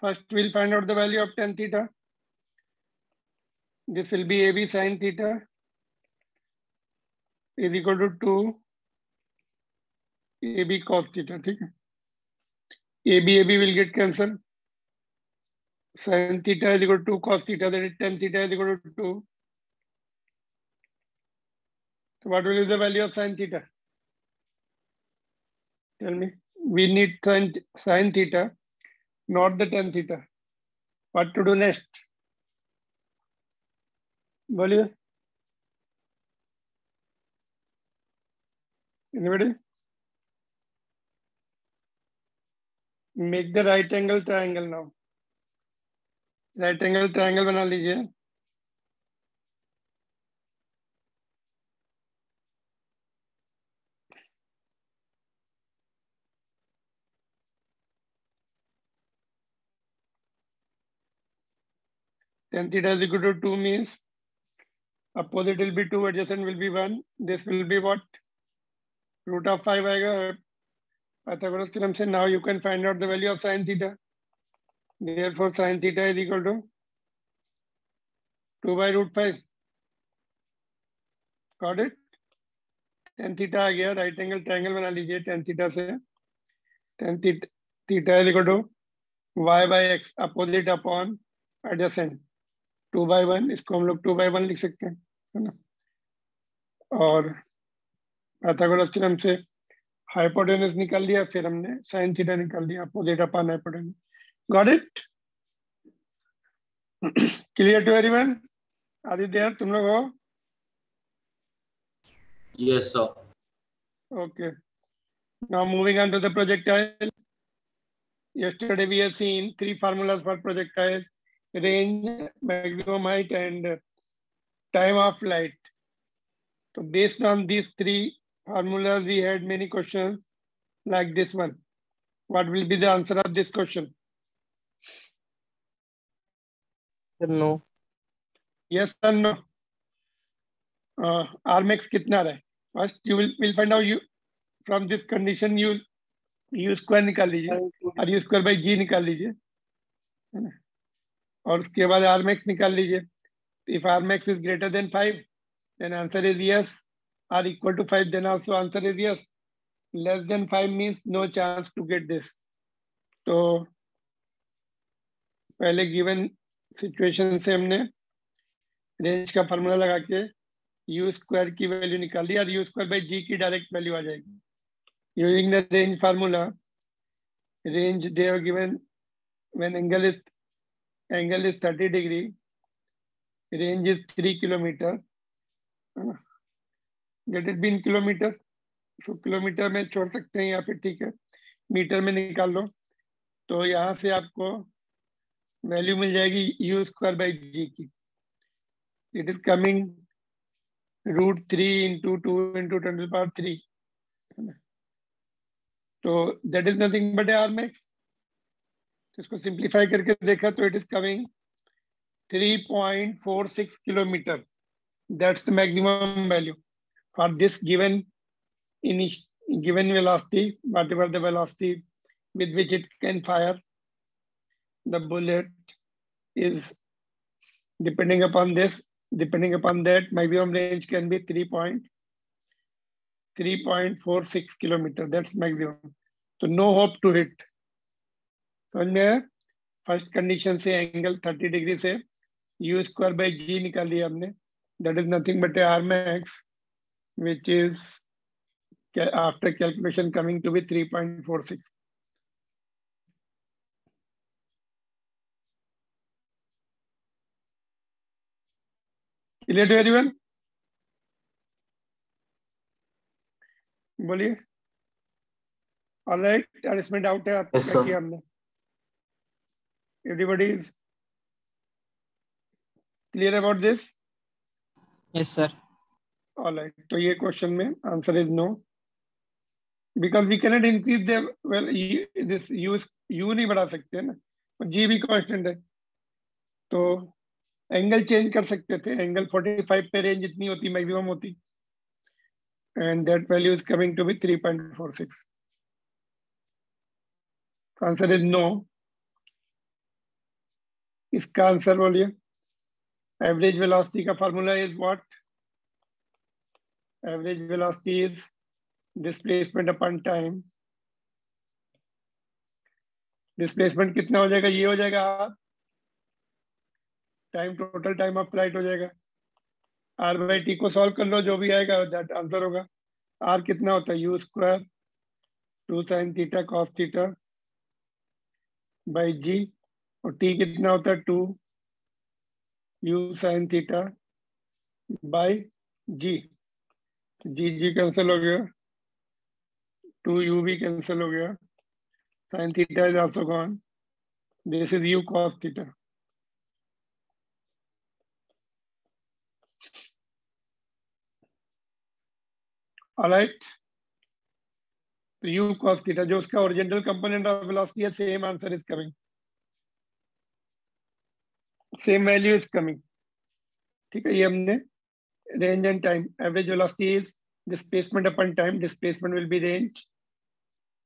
First, we'll find out the value of tan theta. This will be AB sin theta is equal to 2 AB cos theta. ठीक है? AB will get cancelled. Sin theta is equal to 2 cos theta, that is tan theta is equal to 2. So what will be the value of sin theta? Tell me. We need sin theta, not the tan theta. What to do next? बोलिए. Anybody? Make the right angle triangle now. Right angle triangle बना लीजिए. Tan theta is equal to 2 means opposite will be 2, adjacent will be 1. This will be what? Root of 5 आएगा. Pythagoras theorem से now you can find out the value of sin theta. Therefore, sin theta is equal to 2 by root 5. Got it? Tan theta आ गया. Right angle triangle बना लीजिए tan theta से. Tan theta is equal to y by x opposite upon adjacent 2 by 1. इसको हम लोग 2 by 1 लिख सकते हैं, है ना? और पाइथागोरस थ्योरम से हाइपोटेनस निकाल लिया, फिर हमने sin थीटा निकाल लिया opposite upon hypotenuse. Got it? Clear to everyone? Aditya तुम लोग हो? Yes, sir. Okay. Now moving on to the projectile. Yesterday we have seen 3 formulas for projectile: range, maximum height, and time of flight. So based on these 3 formulas, we had many questions like this one. What will be the answer of this question? No. Yes or no? Rmax कितना रहा है? First you will find out you from this condition you u square निकाल लीजिए और u square by g निकाल लीजिए, है ना? और उसके बाद Rmax निकाल लीजिए. If Rmax is greater than 5, then answer is yes. Or equal to 5, then also answer is yes. Less than 5 means no chance to get this. तो पहले गिवन सिचुएशन से हमने रेंज का फॉर्मूला लगा के यू स्क्वायर की value निकाल ली और यू स्क्वायर बाई जी की डायरेक्ट वैल्यू आ जाएगी. Using the range formula, range they are given when angle is 30 degree, range is 3 kilometre. Let it be in kilometre. So kilometre में छोड़ सकते हैं यहाँ पे, ठीक है? मीटर में निकाल लो. तो यहाँ से आपको वैल्यू मिल जाएगी यू स्क्वायर बाई जी की. It is coming √3 into 2 into 10 to the power 3. तो that is nothing but Rmax. तो इसको सिंप्लीफाई करके देखा तो it is coming 3.46 kilometer. That's the maximum value for this given velocity, whatever the velocity with which it can fire the bullet is depending upon that maximum range can be 3.46 kilometer. That's maximum. So no hope to hit. समझ में? First condition से angle 30 degree से u square by जी निकाल लिया हमने. That is nothing but Rmax, which is after calculation coming to be 3.46. Clear to everyone? बोलिए. All right. और इसमें डाउट है आपको? Yes, क्या sir. किया हमने? Everybody is clear about this? Yes, sir. All right. तो ये क्वेश्चन में answer is no, because we cannot increase the this u नहीं बढ़ा सकते ना, g भी कांस्टेंट है. तो एंगल चेंज कर सकते थे. एंगल 45 पे रेंज इतनी होती, मैक्सिमम होती, and that value is coming to be 3.46. Answer is no. इसका आंसर बोलिए। एवरेज वेलोसिटी का formula is what? Average velocity is displacement upon time. Displacement कितना हो जाएगा? ये हो जाएगा R, time total time of flight हो जाएगा। आर बाई टी को सॉल्व कर लो, जो भी आएगा दैट आंसर होगा। आर कितना होता है? U square 2 sin theta cos theta by g, और टी कितना होता है? 2 u sin theta by g. G g cancel हो गया, 2 u भी कैंसिल हो गया, sin theta is also gone, this is u cos theta. Alright, तो u cos थीटा जो उसका ओरिजिनल कंपोनेंट ऑफ वेलोसिटी है, same answer is coming, same value is coming. ठीक है, ये हमने range and time, average velocity is displacement upon time, displacement will be range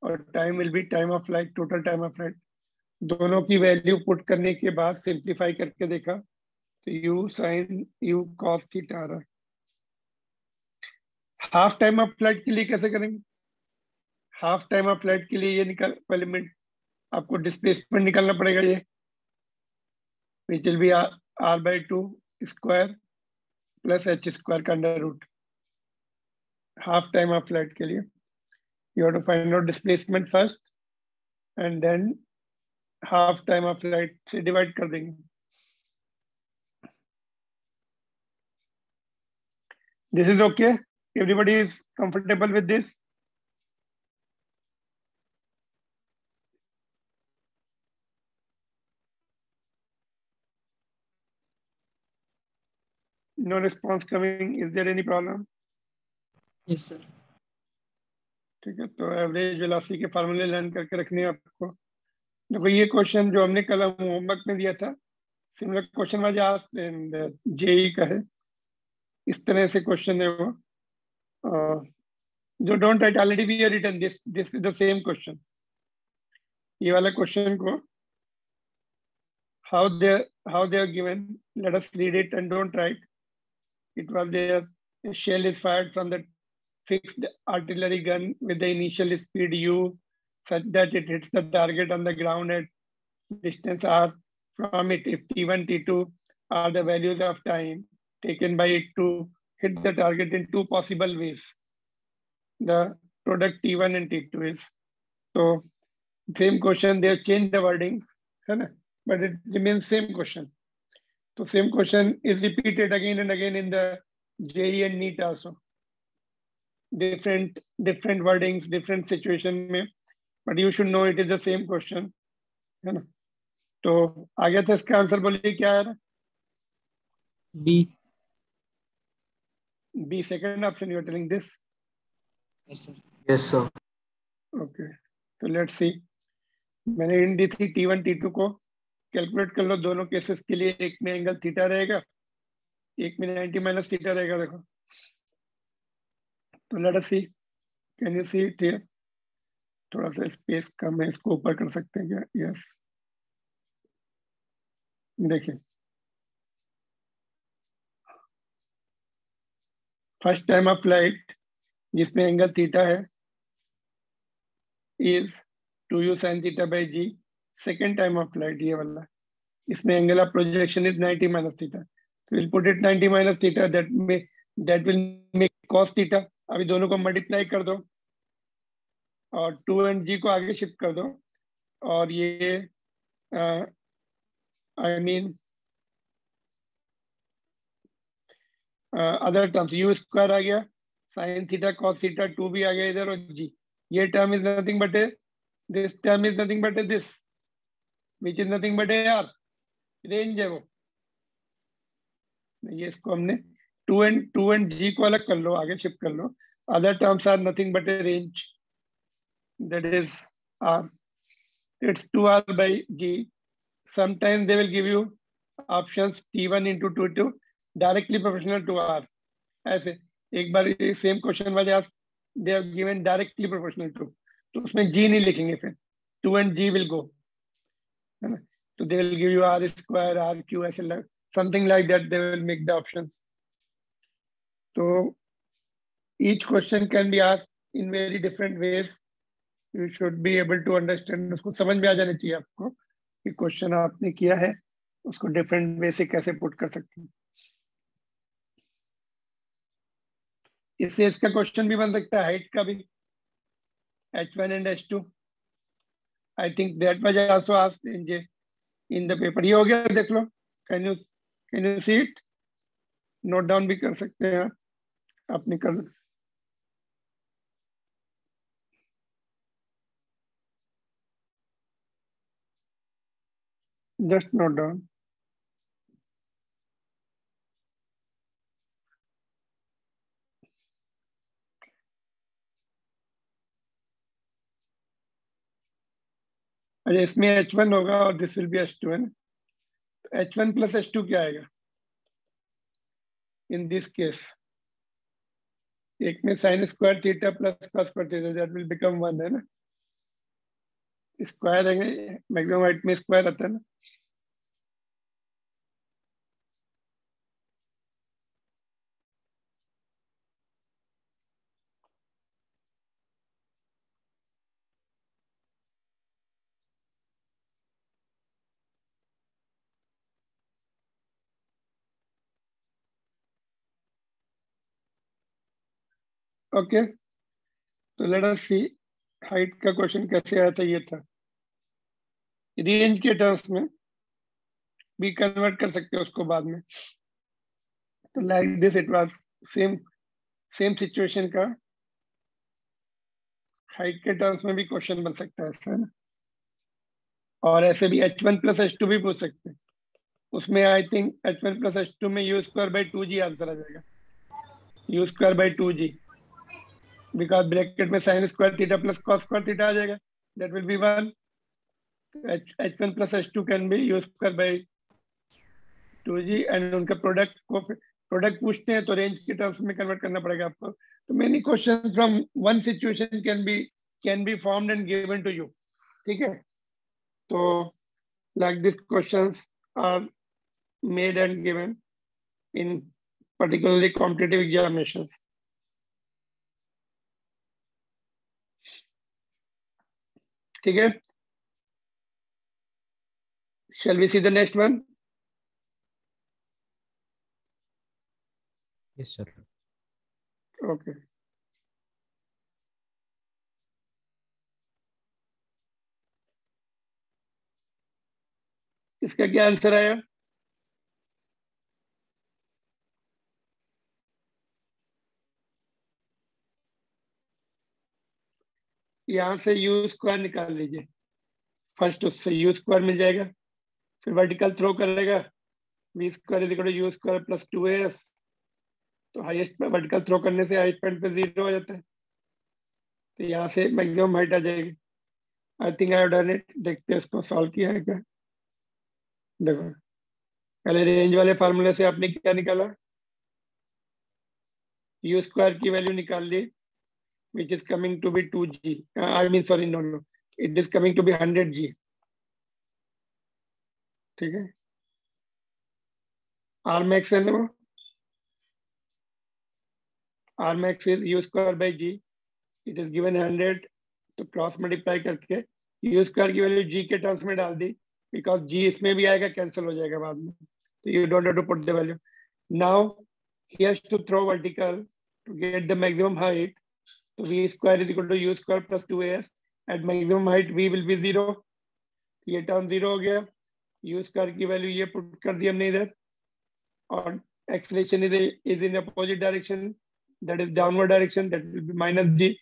और time will be time of flight, total time of flight. दोनों की value put करने के बाद सिंप्लीफाई करके देखा तो u sin u cos theta आ रहा है। हाफ टाइम ऑफ फ्लाइट के लिए कैसे करेंगे? हाफ टाइम ऑफ फ्लाइट के लिए ये निकाल, पहले में आपको डिस्प्लेसमेंट निकालना पड़ेगा, ये which will be r by 2 square plus h square का under root. Half time of flight के लिए you have to find out displacement first and then half time of flight से divide कर देंगे। This is okay? Everybody is comfortable with this? No response coming. Is there any problem? Yes, sir. ठीक है, तो average velocity के फार्मूले learn करके रखने हैं आपको। देखो ये क्वेश्चन जो हमने कल होमवर्क में दिया था, similar question was asked in JEE का है, इस तरह से क्वेश्चन है वो। जो don't write, already we are written this is the same question. ये वाला क्वेश्चन को how they are given, let us read it and don't write. It was there, a shell is fired from the fixed artillery gun with the initial speed u such that it hits the target on the ground at distance r from it. If t1 t2 are the values of time taken by it to hit the target in two possible ways, the product t1 and t2 is, so same question, they have changed the wordings, but it remains same question. So same question is repeated again and again in the JEE and NEET also. Different wordings, different situation में, but you should know it is the same question, है ना? तो आ गया था इसका answer, बोलिए क्या है? B. B, second option you are telling this? Yes, sir. Yes, sir. Okay, तो let's see. मैंने इन दी थी T1 T2 को, कैलकुलेट कर लो दोनों केसेस के लिए। एक में एंगल थीटा रहेगा, एक में 90 माइनस थीटा रहेगा। देखो, तो let us see, can you see it here? थोड़ा सा स्पेस कम है, इसको ऊपर कर सकते हैं क्या? यस, देखिए फर्स्ट टाइम ऑफ फ्लाइट जिसमें एंगल थीटा है is 2u sin theta by g. Second time of flight ये वाला, इसमें angle of projection is 90 minus theta, तो will put it 90 minus theta, that will make cos theta. अभी दोनों को multiply कर दो और 2 and g को आगे शिफ्ट कर दो, और ये I mean other terms, u square आ गया, sin थीटा cos थीटा 2 भी आ गया इधर, और g, ये term is nothing but this term is nothing but this which is nothing but R, range है वो। ये इसको हमने 2 and g को अलग कर लो, आगे शिफ्ट कर लो। Other terms are nothing but a range, that is r, it's 2r by g. Sometimes they will give you options t1 into 2 directly proportional to r, ऐसे। एक बार सेम क्वेश्चन वाले आप they are given directly proportional to, तो उसमें g नहीं लिखेंगे, फिर 2 and g will go, है ना? तो they will give you r square, rq, ऐसे something like that they will make the options. So each question can be asked in very different ways. You should be able to understand. उसको समझ में आ जाना चाहिए आपको कि question आपने किया है उसको डिफरेंट वे से कैसे पुट कर सकते हैं. इससे इसका क्वेश्चन भी बन सकता है हाइट का भी, h1 and h2. I think that was also asked in the paper. ये हो गया, देख लो. Can you see it? Note down भी कर सकते हैं आप निकल. Just note down. अच्छा, इसमें h1 होगा और दिस विल बी h2 है ना. h1 प्लस h2 क्या आएगा इन दिस केस? एक में sine square theta plus cos square theta, that will become 1 है ना. स्क्वायर है, मैक्सिमम हाइट में स्क्वायर आता है ना. ओके, तो लेट अस सी हाइट का क्वेश्चन कैसे आया था. ये था रेंज के टर्म्स में भी कन्वर्ट कर सकते हैं उसको बाद में. तो like this it was same situation का हाइट के टर्म्स में भी क्वेश्चन बन सकता है ऐसा है ना. और ऐसे भी h1 प्लस h2 भी पूछ सकते हैं. उसमें I think h1 plus h2 में u square by 2g answer आ जाएगा. u square by 2g, because bracket में sine square theta plus cos square theta आ जाएगा. That will be 1. h1 plus h2 can be u square by 2g and उनका product पूछते हैं तो range के टर्म्स में कन्वर्ट करना पड़ेगा आपको. तो many question from one situation can be formed and given to you. ठीक है, तो like this questions are made and given in particularly competitive examinations. ठीक है, shall we see the next one? Yes, sir. Okay. इसका क्या answer आया? यहां से यू स्क्वायर निकाल लीजिए. फर्स्ट उससे यू स्क्वायर मिल जाएगा, फिर वर्टिकल थ्रो करेगा, V square is equal to U square plus 2as. तो हाईएस्ट पे वर्टिकल थ्रो करने से हाईएस्ट पॉइंट पे 0 हो जाता है. तो यहाँ से मैक्सिमम हाइट आ जाएगी. I think I have done it. देखते हैं इसको सॉल्व किया है क्या. देखो, पहले रेंज वाले फार्मूले से आपने क्या निकाला, यू स्क्वायर की वैल्यू निकाल ली, which is coming to be 2g. I mean, sorry, no. It is coming to be 100g. ठीक है, R max है ना वो. R max is u square by g. It is given 100. तो cross multiply करके u square की value g के terms में डाल दी, बिकॉज g इसमें भी आएगा, कैंसिल हो जाएगा बाद में. तो you don't have to put the value. Now he has to throw vertical to get the maximum height. So v square is equal to u square plus 2as. At maximum height v will be 0. ये term 0 हो गया. u square की value ये put कर दी हमने इधर, और acceleration is in opposite direction, that is downward direction, that will B minus g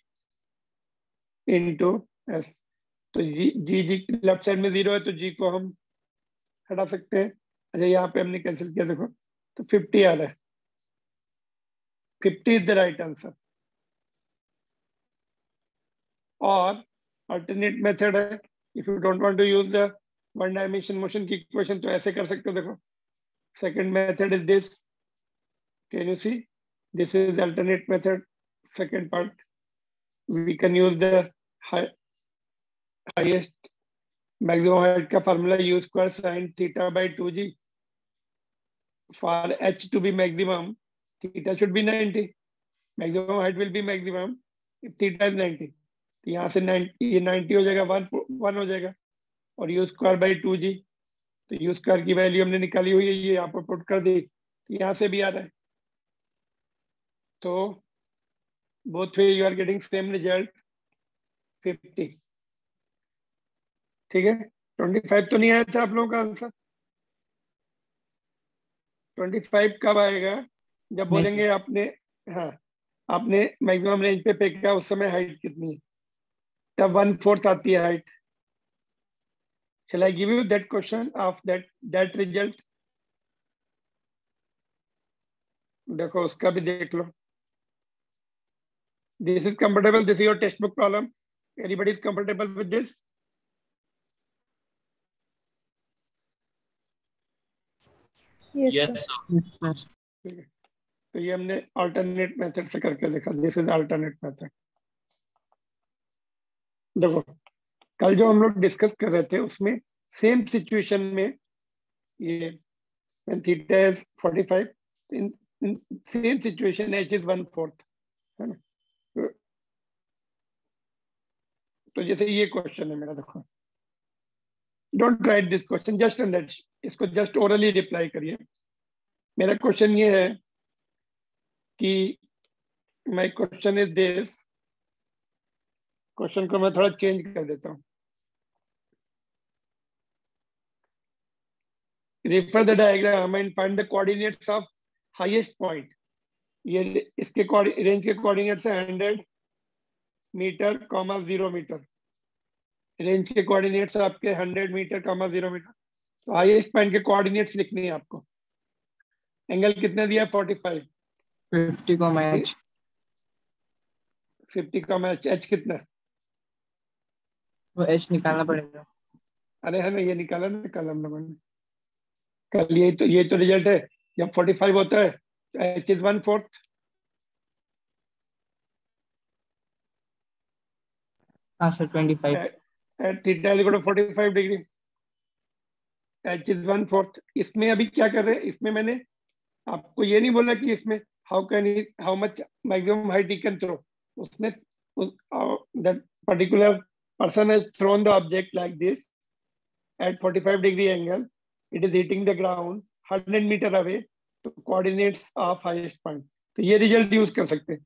into s. तो जी लेफ्ट साइड में 0 है तो g को हम हटा सकते हैं. अच्छा, यहाँ पे हमने कैंसिल किया, देखो तो 50 आ रहा है. 50 इज द राइट आंसर. और अल्टरनेट मेथड है, if you don't want to use the one dimension motion की इक्वेशन तो ऐसे कर सकते हो. देखो, second method is this. Can you see? This is the alternate method. Second part, we can use the highest maximum height का formula u square sine theta by 2g for h to be maximum theta should be 90, maximum height will be maximum if theta is 90। तो यहाँ से 90, ये 90 हो जाएगा, 1 हो जाएगा, और यू स्क्वायर बाई 2g, तो यू स्क्वायर की वैल्यू हमने निकाली हुई है, ये यहाँ पर पुट कर दी, तो यहाँ से भी आ रहा है। तो both way you are getting same result 50। ठीक है, 25 तो नहीं आया था आप लोगों का आंसर? 25 कब आएगा? जब नहीं बोलेंगे सर। आपने, हाँ, आपने मैक्सिमम रेंज पे फेंका, उस समय हाइट कितनी है, तब 1/4 आती है height. Shall I give you that question of that result? देखो उसका भी देख लो। This is comfortable, this is your textbook problem, everybody is comfortable with this? Yes, Yes, sir. sir. Yes, sir. ठीक है, तो ये हमने अल्टरनेट मेथड से करके देखा, दिस इज अल्टरनेट मेथड। देखो कल जो हम लोग डिस्कस कर रहे थे उसमें सेम सिचुएशन में ये when theta is 45, in same situation h is 1/4, है ना? तो जैसे ये क्वेश्चन है मेरा, देखो don't write this question, just under इसको जस्ट ओरली रिप्लाई करिए। मेरा क्वेश्चन ये है कि my question is this, question को मैं थोड़ा चेंज कर देता हूँ। refer the diagram and find the coordinates of highest point। ये इसके रेंज के कोऑर्डिनेट्स है 100 मीटर, 0 मीटर। रेंज के कोऑर्डिनेट्स आपके 100 मीटर, 0 मीटर। तो हाईएस्ट पॉइंट के कोऑर्डिनेट्स लिखने हैं आपको। एंगल कितना दिया है? 45। 50 को मैच 50 का मैच, एच कितना है? वो एच निकालना पड़ेगा। अरे है ना, ये निकाला ना कल हम लोगों ने, कल ये तो रिजल्ट है। जब 45 होता है तो एच इज 1/4। हाँ sir 25। At theta is equal to 45 degree, H is 1/4। इसमें अभी क्या कर रहे हैं, इसमें मैंने आपको ये नहीं बोला कि इसमें how much maximum height he can throw. उसने that particular person has thrown the object like this at 45 degree angle, it is hitting the ground 100 meter away, तो coordinates of highest point। तो ये रिजल्ट यूज कर सकते हैं,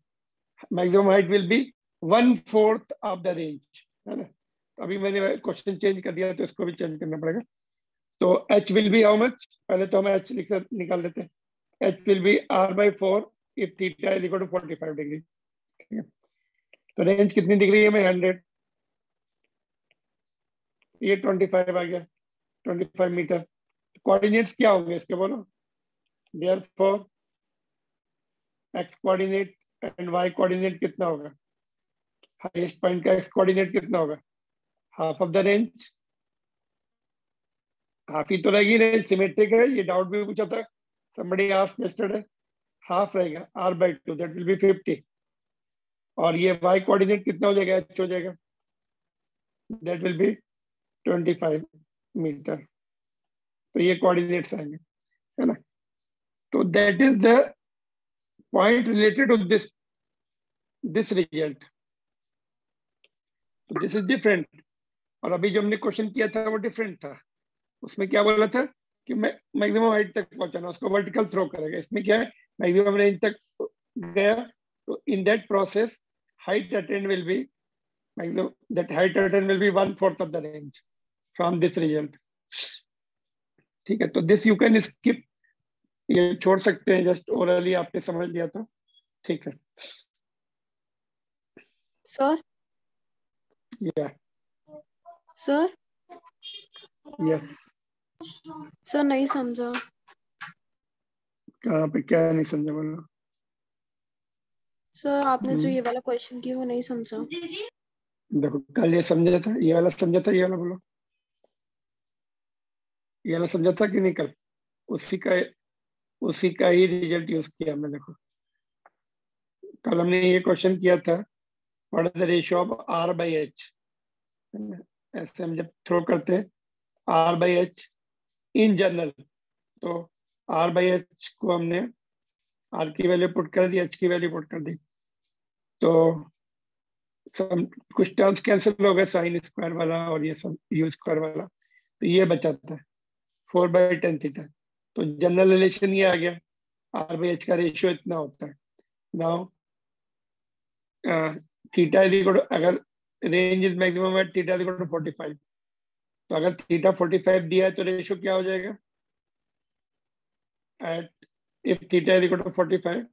maximum height will B 1/4 of the range, है ना? अभी मैंने क्वेश्चन चेंज कर दिया तो इसको भी चेंज करना पड़ेगा। तो h will be how much, पहले तो हम h निकाल लेते हैं। h will be r/4 if theta is equal to 45 degree. ठीक है, तो रेंज कितनी डिग्री है में 100, ये 25 आ गया, 25 मीटर। कोऑर्डिनेट्स क्या होंगे इसके बोलो? Therefore x coordinate and y coordinate कितना होगा? हाईएस्ट पॉइंट का x कोऑर्डिनेट कितना होगा? Half of the range. Half ही तो रहेगी, रेंज सिमेट्रिक है, ये डाउट भी पूछा था somebody asked yesterday। हाफ रहेगा r/2, दैट विल बी 50। और ये y कोऑर्डिनेट कितना हो जाएगा? h हो जाएगा, दैट विल बी 25 मीटर। तो ये कोऑर्डिनेट्स आएंगे, है ना? तो that is the point related to this result. तो दिस इज डिफरेंट, और अभी जो हमने क्वेश्चन किया था वो डिफरेंट था। उसमें क्या बोला था कि मैक्सिमम हाइट तक पहुंचाना, उसको वर्टिकल थ्रो करेगा। इसमें क्या है, मैक्सिमम रेंज तक गया, तो in that process height attend will be maximum, that height attend will be 1/4 of the range from this result. ठीक है, तो दिस यू कैन स्किप, ये छोड़ सकते हैं, जस्ट ओरली आपने समझ लिया तो ठीक है। Sir, या sir, यस, sir नहीं समझा। कहाँ पे क्या नहीं समझा बोलो? सर आपने जो ये वाला क्वेश्चन किया वो नहीं समझा। देखो कल ये समझा था, ये वाला समझा था, ये वाला बोलो, ये वाला समझा था कि नहीं कल? उसी का ही रिजल्ट यूज किया हमने। देखो कल हमने ये क्वेश्चन किया था, what is the ratio of r/h, ऐसे हम जब थ्रो करते हैं R/H इन जनरल, तो R/H को हमने R की वैल्यू पुट कर दी, H की वैल्यू पुट कर दी, तो सब कुछ टर्म्स कैंसिल हो गए, साइन स्क्वायर वाला और ये सब U स्क्वायर वाला, तो ये बचाता है 4/tan थीटा। तो जनरल रिलेशन ये आ गया, R/H का रेशियो इतना होता है। Now theta is equal to, अगर range is maximum at theta is equal to 45, तो अगर थीटा 45 दिया है तो रेशियो क्या हो जाएगा, at if theta is equal to 45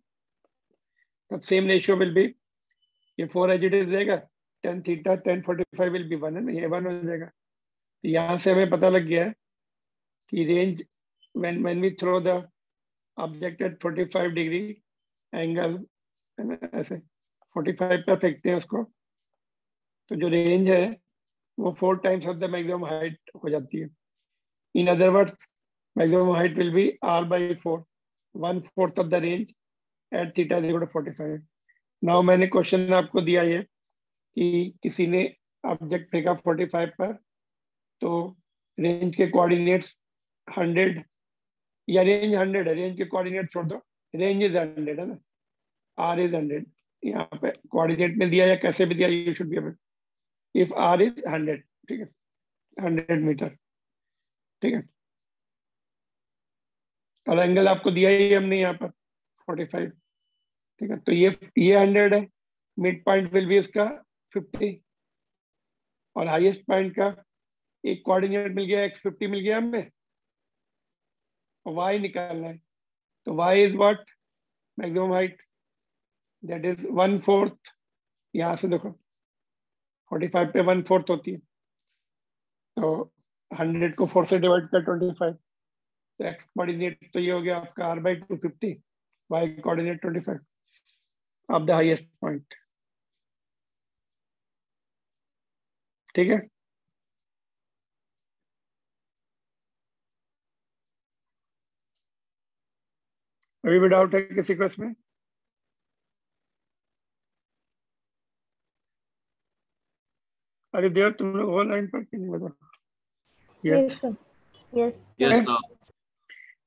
तब सेम रेशियो विल बी, ये 4 एज इट इज रहेगा, tan theta tan 45 will be 1 है ना, ये 1 हो जाएगा। तो यहाँ से हमें पता लग गया है कि range when we throw the object at 45 degree angle, ऐसे 45 पर फेंकते हैं उसको, तो जो रेंज है वो 4 times of the maximum height हो जाती है। In other words maximum height will be R/4, 1/4 of the range at theta is equal to 45। Now मैंने क्वेश्चन आपको दिया ये कि किसी ने ऑब्जेक्ट फेंका 45 पर, तो रेंज के कोऑर्डिनेट्स 100 या रेंज 100 है, रेंज के कोऑर्डिनेट छोड़ दो, रेंज इज 100 है ना, R इज 100, यहाँ पे कोऑर्डिनेट में दिया या कैसे भी दिया, you should be able, if R is 100, ठीक है, 100 मीटर, ठीक है, और एंगल आपको दिया ही हमने यहाँ पर 45, ठीक है, तो ये 100 है, मिड पॉइंट विल बी उसका 50, और हाईएस्ट पॉइंट का एक कोऑर्डिनेट मिल गया, x50 मिल गया हमें, y निकालना है, तो y is what, maximum height, that is 1/4, यहाँ से देखो 45 पे 1/4 होती है, तो 100 को 4 से डिवाइड कर 25, तो x कोऑर्डिनेट तो ये हो गया आपका R/2 50, y coordinate 25 of the highest point, ठीक है। अभी भी डाउट है किसी को इसमें? अरे देर तुम लोग हो लाइन पर कि नहीं बता? Yes sir. यस Yes,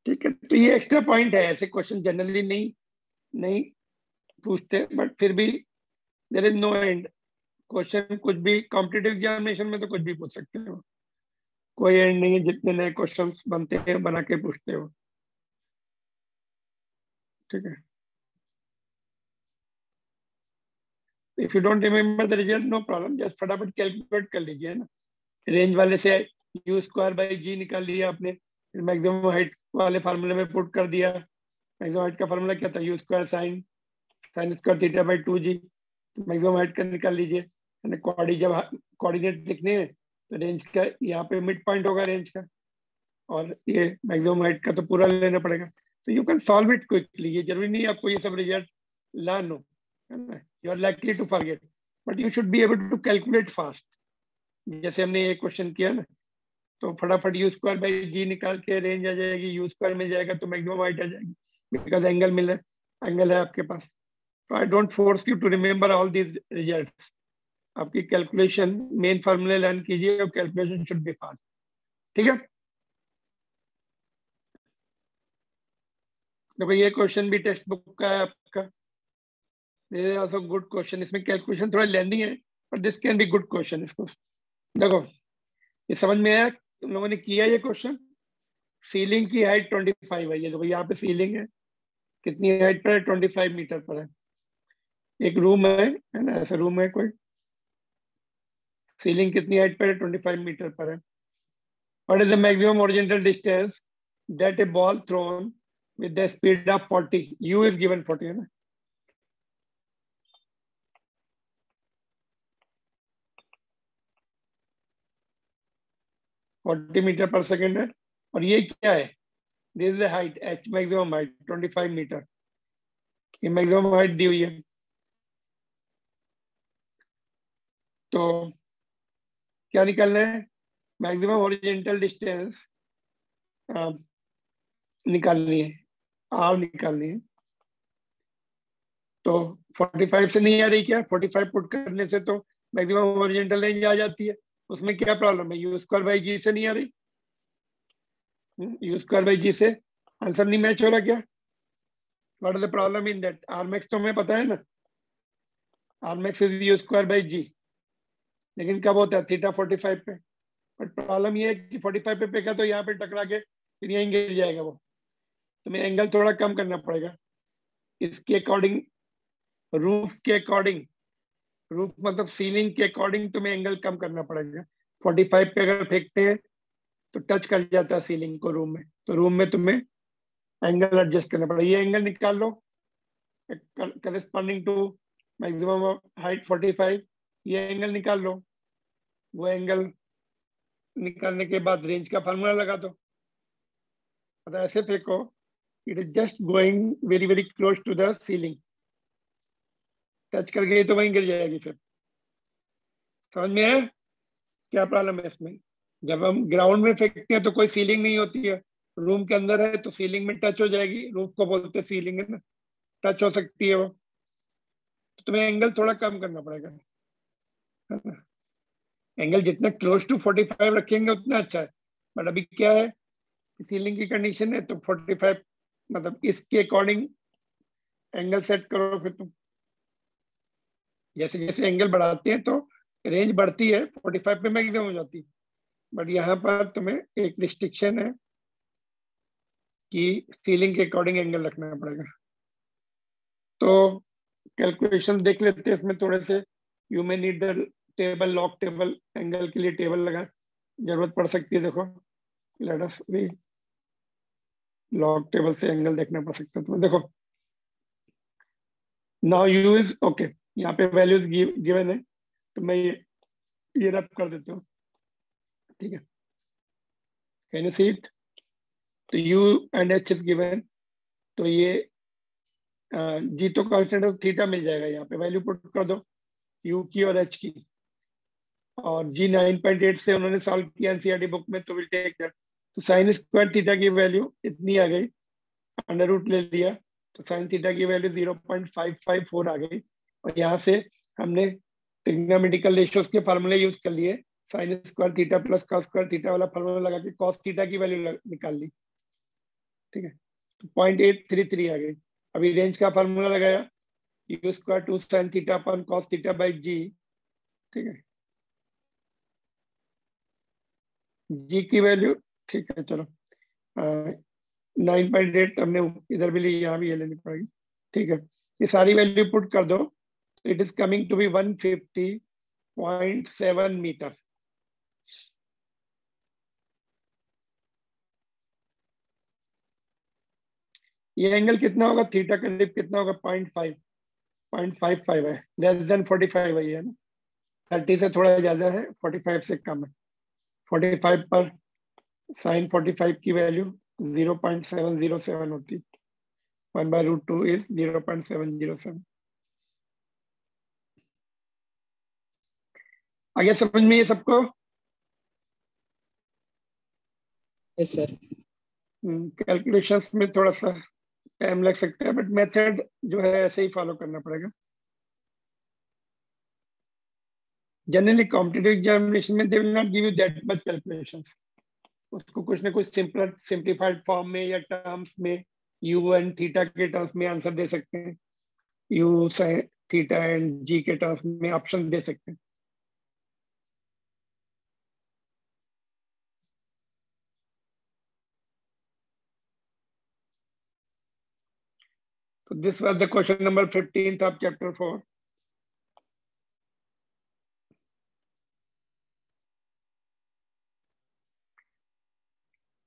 ठीक है, तो ये एक्स्ट्रा पॉइंट है, ऐसे क्वेश्चन जनरली नहीं पूछते, बट फिर भी there is no end, question कुछ भी कॉम्पिटिटिव एग्जामिनेशन में तो कुछ भी पूछ सकते हो, कोई एंड नहीं है, जितने नए क्वेश्चंस बनते हैं बना के पूछते हो, ठीक है। If you don't remember the result, no problem, just फटाफट कैलकुलेट कर लीजिए ना, रेंज वाले से U²/G निकाल लिया आपने, फिर मैक्सिमम हाइट वाले फार्मूले में पुट कर दिया, मैक्सिमम हाइट का फार्मूला क्या था, U² sin स्क्वायर θ/2g, तो मैक्सिमम हाइट का निकाल लीजिए, जब कोऑर्डिनेट लिखने हैं तो रेंज का यहाँ पे मिड पॉइंट होगा रेंज का, और ये मैक्सिमम हाइट का तो पूरा लेना पड़ेगा, तो you can solve it quickly, ये जरूरी नहीं आपको ये सब रिजल्ट लर्न हो, है ना, you are likely to forget, but you should be able to calculate fast, जैसे हमने ये क्वेश्चन किया ना, तो फटाफट U²/G निकाल के रेंज आ जाएगी, U² मिल जाएगा तो मैक्सिमम हाइट आ जाएगी, बिकॉज एंगल है आपके पास। तो I don't force you to remember all these results, आपकी कैलकुलेशन मेन फार्मूले लर्न कीजिए और कैलकुलेशन शुड बी फास्ट, ठीक है। देखो ये क्वेश्चन भी टेक्स्ट बुक का है आपका, this is also good question, इसमें कैलकुलेशन थोड़ा लेंदी है, but this can be good question. इसको देखो, ये समझ में आया तुम लोगों ने किया ये क्वेश्चन, सीलिंग की हाइट 25 है, ये देखो यहाँ पे सीलिंग है, कितनी हाइट पर है, 25 मीटर पर है, एक रूम है ना, ऐसा रूम है कोई, सीलिंग कितनी हाइट पर है, 25 मीटर पर है। What is the maximum horizontal distance that a ball thrown with the speed of 40, u is given 40 है ना, मीटर पर सेकेंड है, और ये क्या है, this is the height h, maximum height 25 metre, ये मैक्सिमम हाइट दी हुई है, तो क्या निकालना है, मैक्सिमम हॉरिजॉन्टल डिस्टेंस निकालनी है, r निकालनी है, तो 45 से नहीं आ रही क्या, 45 पुट करने से तो मैक्सिमम हॉरिजॉन्टल रेंज आ जाती है, उसमें क्या प्रॉब्लम है? यू स्क्वायर बाई जी से नहीं आ रही? यू स्क्वायर बाई जी से आंसर नहीं मैच हो रहा क्या? What is the problem in that? R max तो हमें पता है ना, r max is u square by g, लेकिन कब होता है? थीटा 45 पे। बट प्रॉब्लम ये है कि 45 पे फेंका तो यहाँ पे टकरा के फिर यहीं गिर जाएगा वो। तुम्हें एंगल थोड़ा कम करना पड़ेगा इसके अकॉर्डिंग, रूफ के अकॉर्डिंग, रूफ मतलब सीलिंग के अकॉर्डिंग तुम्हें एंगल कम करना पड़ेगा। 45 पे अगर फेंकते हैं तो टच कर जाता है सीलिंग को रूम में, तो रूम में तुम्हें एंगल एडजस्ट करना पड़ेगा। ये एंगल निकाल लो करस्पॉन्डिंग टू मैक्सिमम हाइट 45, ये एंगल निकाल लो। वो एंगल निकालने के बाद रेंज का फार्मूला लगा दो। मतलब ऐसे फेंको, it is just going very very close to the ceiling, touch कर गई तो वहीं गिर जाएगी। फिर समझ में है क्या प्रॉब्लम है इसमें? जब हम ग्राउंड में फेंकते हैं तो कोई सीलिंग नहीं होती है, रूम के अंदर है तो सीलिंग में टच हो जाएगी, रूफ को बोलते हैं सीलिंग है ना, टच हो सकती है वो, तो तुम्हें एंगल थोड़ा कम करना पड़ेगा, है ना। एंगल जितना क्लोज टू 45 रखेंगे उतना अच्छा है। बट अभी क्या है, सीलिंग की कंडीशन है तो 45 मतलब इसके अकॉर्डिंग एंगल सेट करो। फिर तुम जैसे जैसे एंगल बढ़ाते हैं तो रेंज बढ़ती है, 45 पे मैक्सिमम हो जाती है। बट यहाँ पर तुम्हें एक रिस्ट्रिक्शन है कि सीलिंग के अकॉर्डिंग एंगल रखना पड़ेगा। तो कैलकुलेशन देख लेते हैं इसमें थोड़े से। You may need the table, log table, angle के लिए टेबल लगा जरूरत पड़ सकती है। देखो लेट अस भी लॉग टेबल से एंगल देखना पड़ सकता है तुम्हें। देखो नाउ यू इज ओके, यहाँ पे वैल्यूज गिवन है तो मैं ये रब कर देता हूँ, ठीक है। Can you see it? तो u and h is given, तो ये जी तो कांस्टेंट ऑफ थीटा मिल जाएगा, यहाँ पे वैल्यू पुट कर दो यू की और एच की। और जी 9.8 से उन्होंने सॉल्व किया एनसीईआरटी बुक में, तो विल टेक दैट। तो साइन स्क्वायर थीटा की वैल्यू इतनी आ गई, अंडर रूट ले लिया तो साइन थीटा की वैल्यू 0.554 आ गई। और यहाँ से हमने ट्रिग्नोमेट्रिकल रेशियोज के फार्मूले यूज कर लिए, sign square theta plus cos square theta वाला फार्मूला लगा के कॉस थीटा की वैल्यू निकाल ली, ठीक है। तो 0.833 आ गई। अभी रेंज का फार्मूला लगाया, u square 2 sine theta upon cos theta by g, ठीक है। जी की वैल्यू, ठीक है चलो 9.8 हमने इधर भी ली, यहाँ भी ये लेनी पड़ेगी, ठीक है। ये सारी वैल्यू पुट कर दो, it is coming to be 150.7 metre. ये एंगल कितना होगा? थीटा करीब कितना होगा? 0.55 है, लेस देन 45 है ये, है ना। 30 से थोड़ा ज्यादा है, 45 से कम है। 45 पर साइन 45 की वैल्यू 0.707 होती है, 1/√2 इज 0.707। आगे समझ में ये सबको? Yes sir. कैलकुलेशंस में थोड़ा सा टाइम लग सकता है, बट मेथड जो है ऐसे ही फॉलो करना पड़ेगा। जनरली कॉम्पिटिटिव एग्जामिनेशन में they will not give you that much calculations, उसको कुछ ना कुछ सिंपलर सिंप्लीफाइड फॉर्म में या टर्म्स में, यू एंड थीटा के टर्म्स में आंसर दे सकते हैं, यू थीटा एंड जी के टर्म्स में ऑप्शन दे सकते हैं। So this was the question number 15th of chapter 4.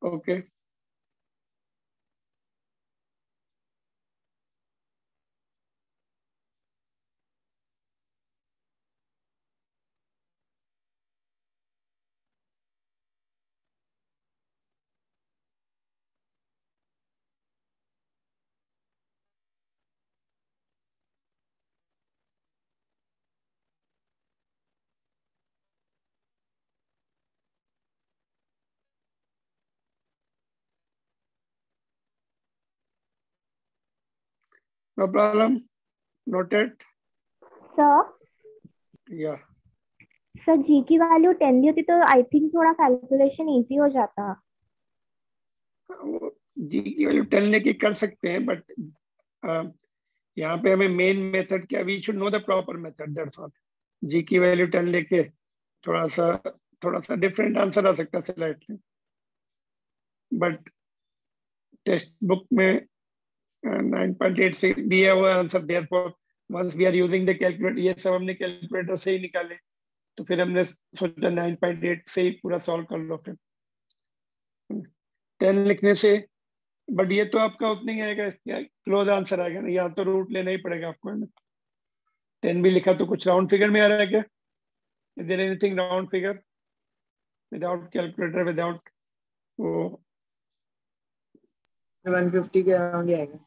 Okay. No problem. Noted. Sir, Yeah. Sir g की वैल्यू 10 दी होती तो आई थिंक थोड़ा कैलकुलेशन इजी हो जाता। जी की वैल्यू 10 लेके कर सकते हैं, बट यहाँ पे हमें मेन मेथड क्या, we should know the proper method, that's all. G की वैल्यू 10 लेके थोड़ा सा डिफरेंट आंसर आ सकता है स्लाइटली, बट टेक्स्ट बुक में 9.8 से दिया हुआ answer, therefore once we are using the calculator, ये सब हमने कैलकुलेटर से ही निकाले, तो फिर हमने सोचा 9.8 से ही पूरा सॉल्व कर लो फिर 10 लिखने से। बट ये तो आपका उतना ही आएगा, इसका क्लोज आंसर आएगा ना, यहाँ तो रूट लेना ही पड़ेगा आपको, है ना। 10 भी लिखा तो कुछ राउंड फिगर में आ रहा है क्या? Is there anything round figure without calculator, without वो? 150 के अराउंड ही आएगा।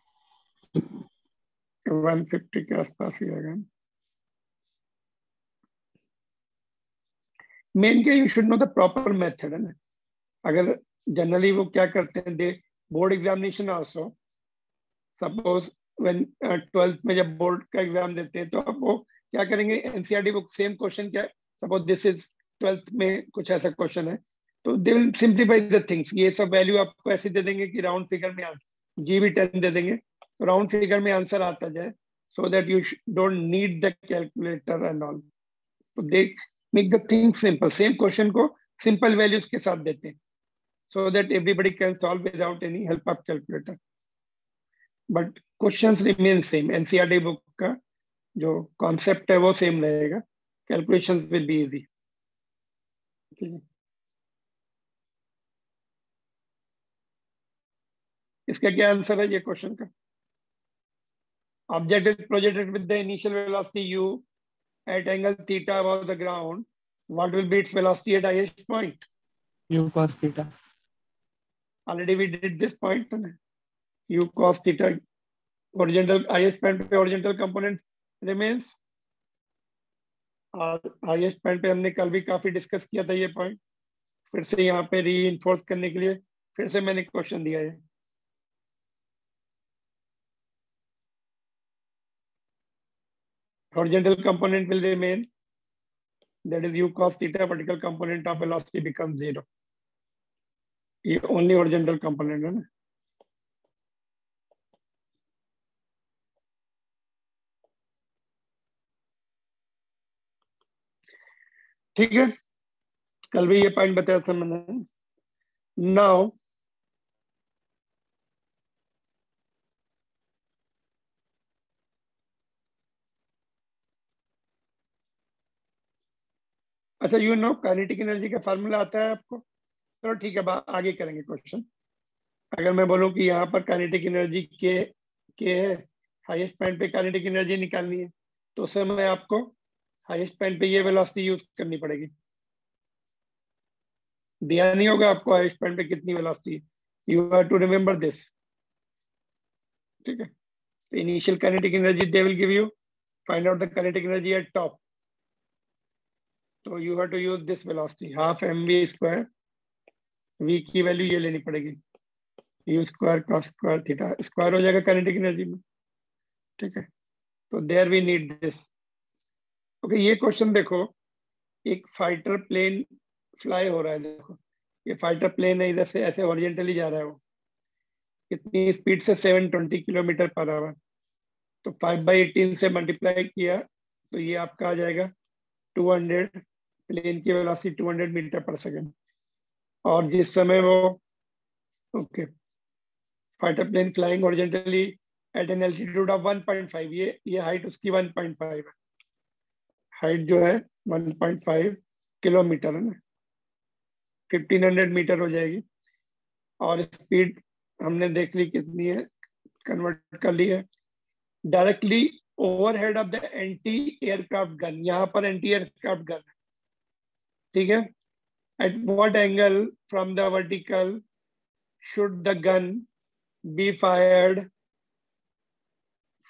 150 के आसपास ही आएगा। मेन क्या, you should know the proper method, है ना। अगर जनरली वो क्या करते हैं, the board examination also, suppose when 12th में जब बोर्ड का एग्जाम देते हैं तो अब वो क्या करेंगे, एनसीईआरटी बुक सेम क्वेश्चन, क्या सपोज दिस इज 12th में कुछ ऐसा क्वेश्चन है, तो they will simplify the things, ये सब वैल्यू आपको ऐसे दे देंगे कि राउंड फिगर में जी भी 10 दे देंगे तो राउंड फिगर में आंसर आता जाए, so that you don't need the calculator and all. तो they make the thing simple, same question को सिंपल वैल्यूज के साथ देते हैं, so that everybody can solve without any help of calculator. But questions remain same. NCERT book का जो concept है वो same रहेगा. Calculations will be easy. ठीक है. इसका क्या आंसर है ये क्वेश्चन का? Object is projected with the initial velocity u at angle theta above the ground. What will be its velocity at highest point? U cos theta. Already we did this point. U cos theta. Horizontal highest point पे horizontal component remains. और highest point पे हमने कल भी काफी discuss किया था ये पॉइंट, फिर से यहाँ पे री इन्फोर्स करने के लिए फिर से मैंने क्वेश्चन दिया है। horizontal component will remain, that is u cos theta, vertical component of velocity becomes 0. ये only horizontal component है ना। ठीक है, कल भी ये पॉइंट बताया था मैंने। नाउ अच्छा, यू नो काइनेटिक एनर्जी का फार्मूला आता है आपको? चलो ठीक है, आगे करेंगे क्वेश्चन। अगर मैं बोलूँ कि यहाँ पर काइनेटिक एनर्जी के है, हाईएस्ट पॉइंट पे काइनेटिक एनर्जी निकालनी है, तो उस समय आपको हाईएस्ट पॉइंट पे ये वेलोसिटी यूज करनी पड़ेगी। दिया नहीं होगा आपको हाईएस्ट पॉइंट पे कितनी वेलोसिटी है, you have to remember this. ठीक है, initial kinetic energy they will give you, find out the kinetic energy at top, तो you have to use this velocity, half mv square, v की value ये लेनी पड़ेगी, u square cos square theta, square हो जाएगा kinetic energy में। ठीक है, तो there we need this. Okay, ये क्वेश्चन देखो, एक फाइटर प्लेन फ्लाई हो रहा है, देखो ये फाइटर प्लेन है, इधर से ऐसे हॉरिजॉन्टली जा रहा है, वो कितनी स्पीड से 720 किलोमीटर पर आवर, तो 5/18 से मल्टीप्लाई किया तो ये आपका आ जाएगा 200, प्लेन की वेलोसिटी 200 मीटर पर सेकंड। और जिस समय वो okay fighter plane flying horizontally at an altitude of 1.5, ये हाइट उसकी 1.5 है, हाइट जो है 1.5 किलोमीटर है ना, 1500 मीटर हो जाएगी। और स्पीड हमने देख ली कितनी है, कन्वर्ट कर ली है। Directly overhead of the anti aircraft gun, यहाँ पर एंटी एयरक्राफ्ट गन है, ठीक है। At what angle from the vertical should the gun be fired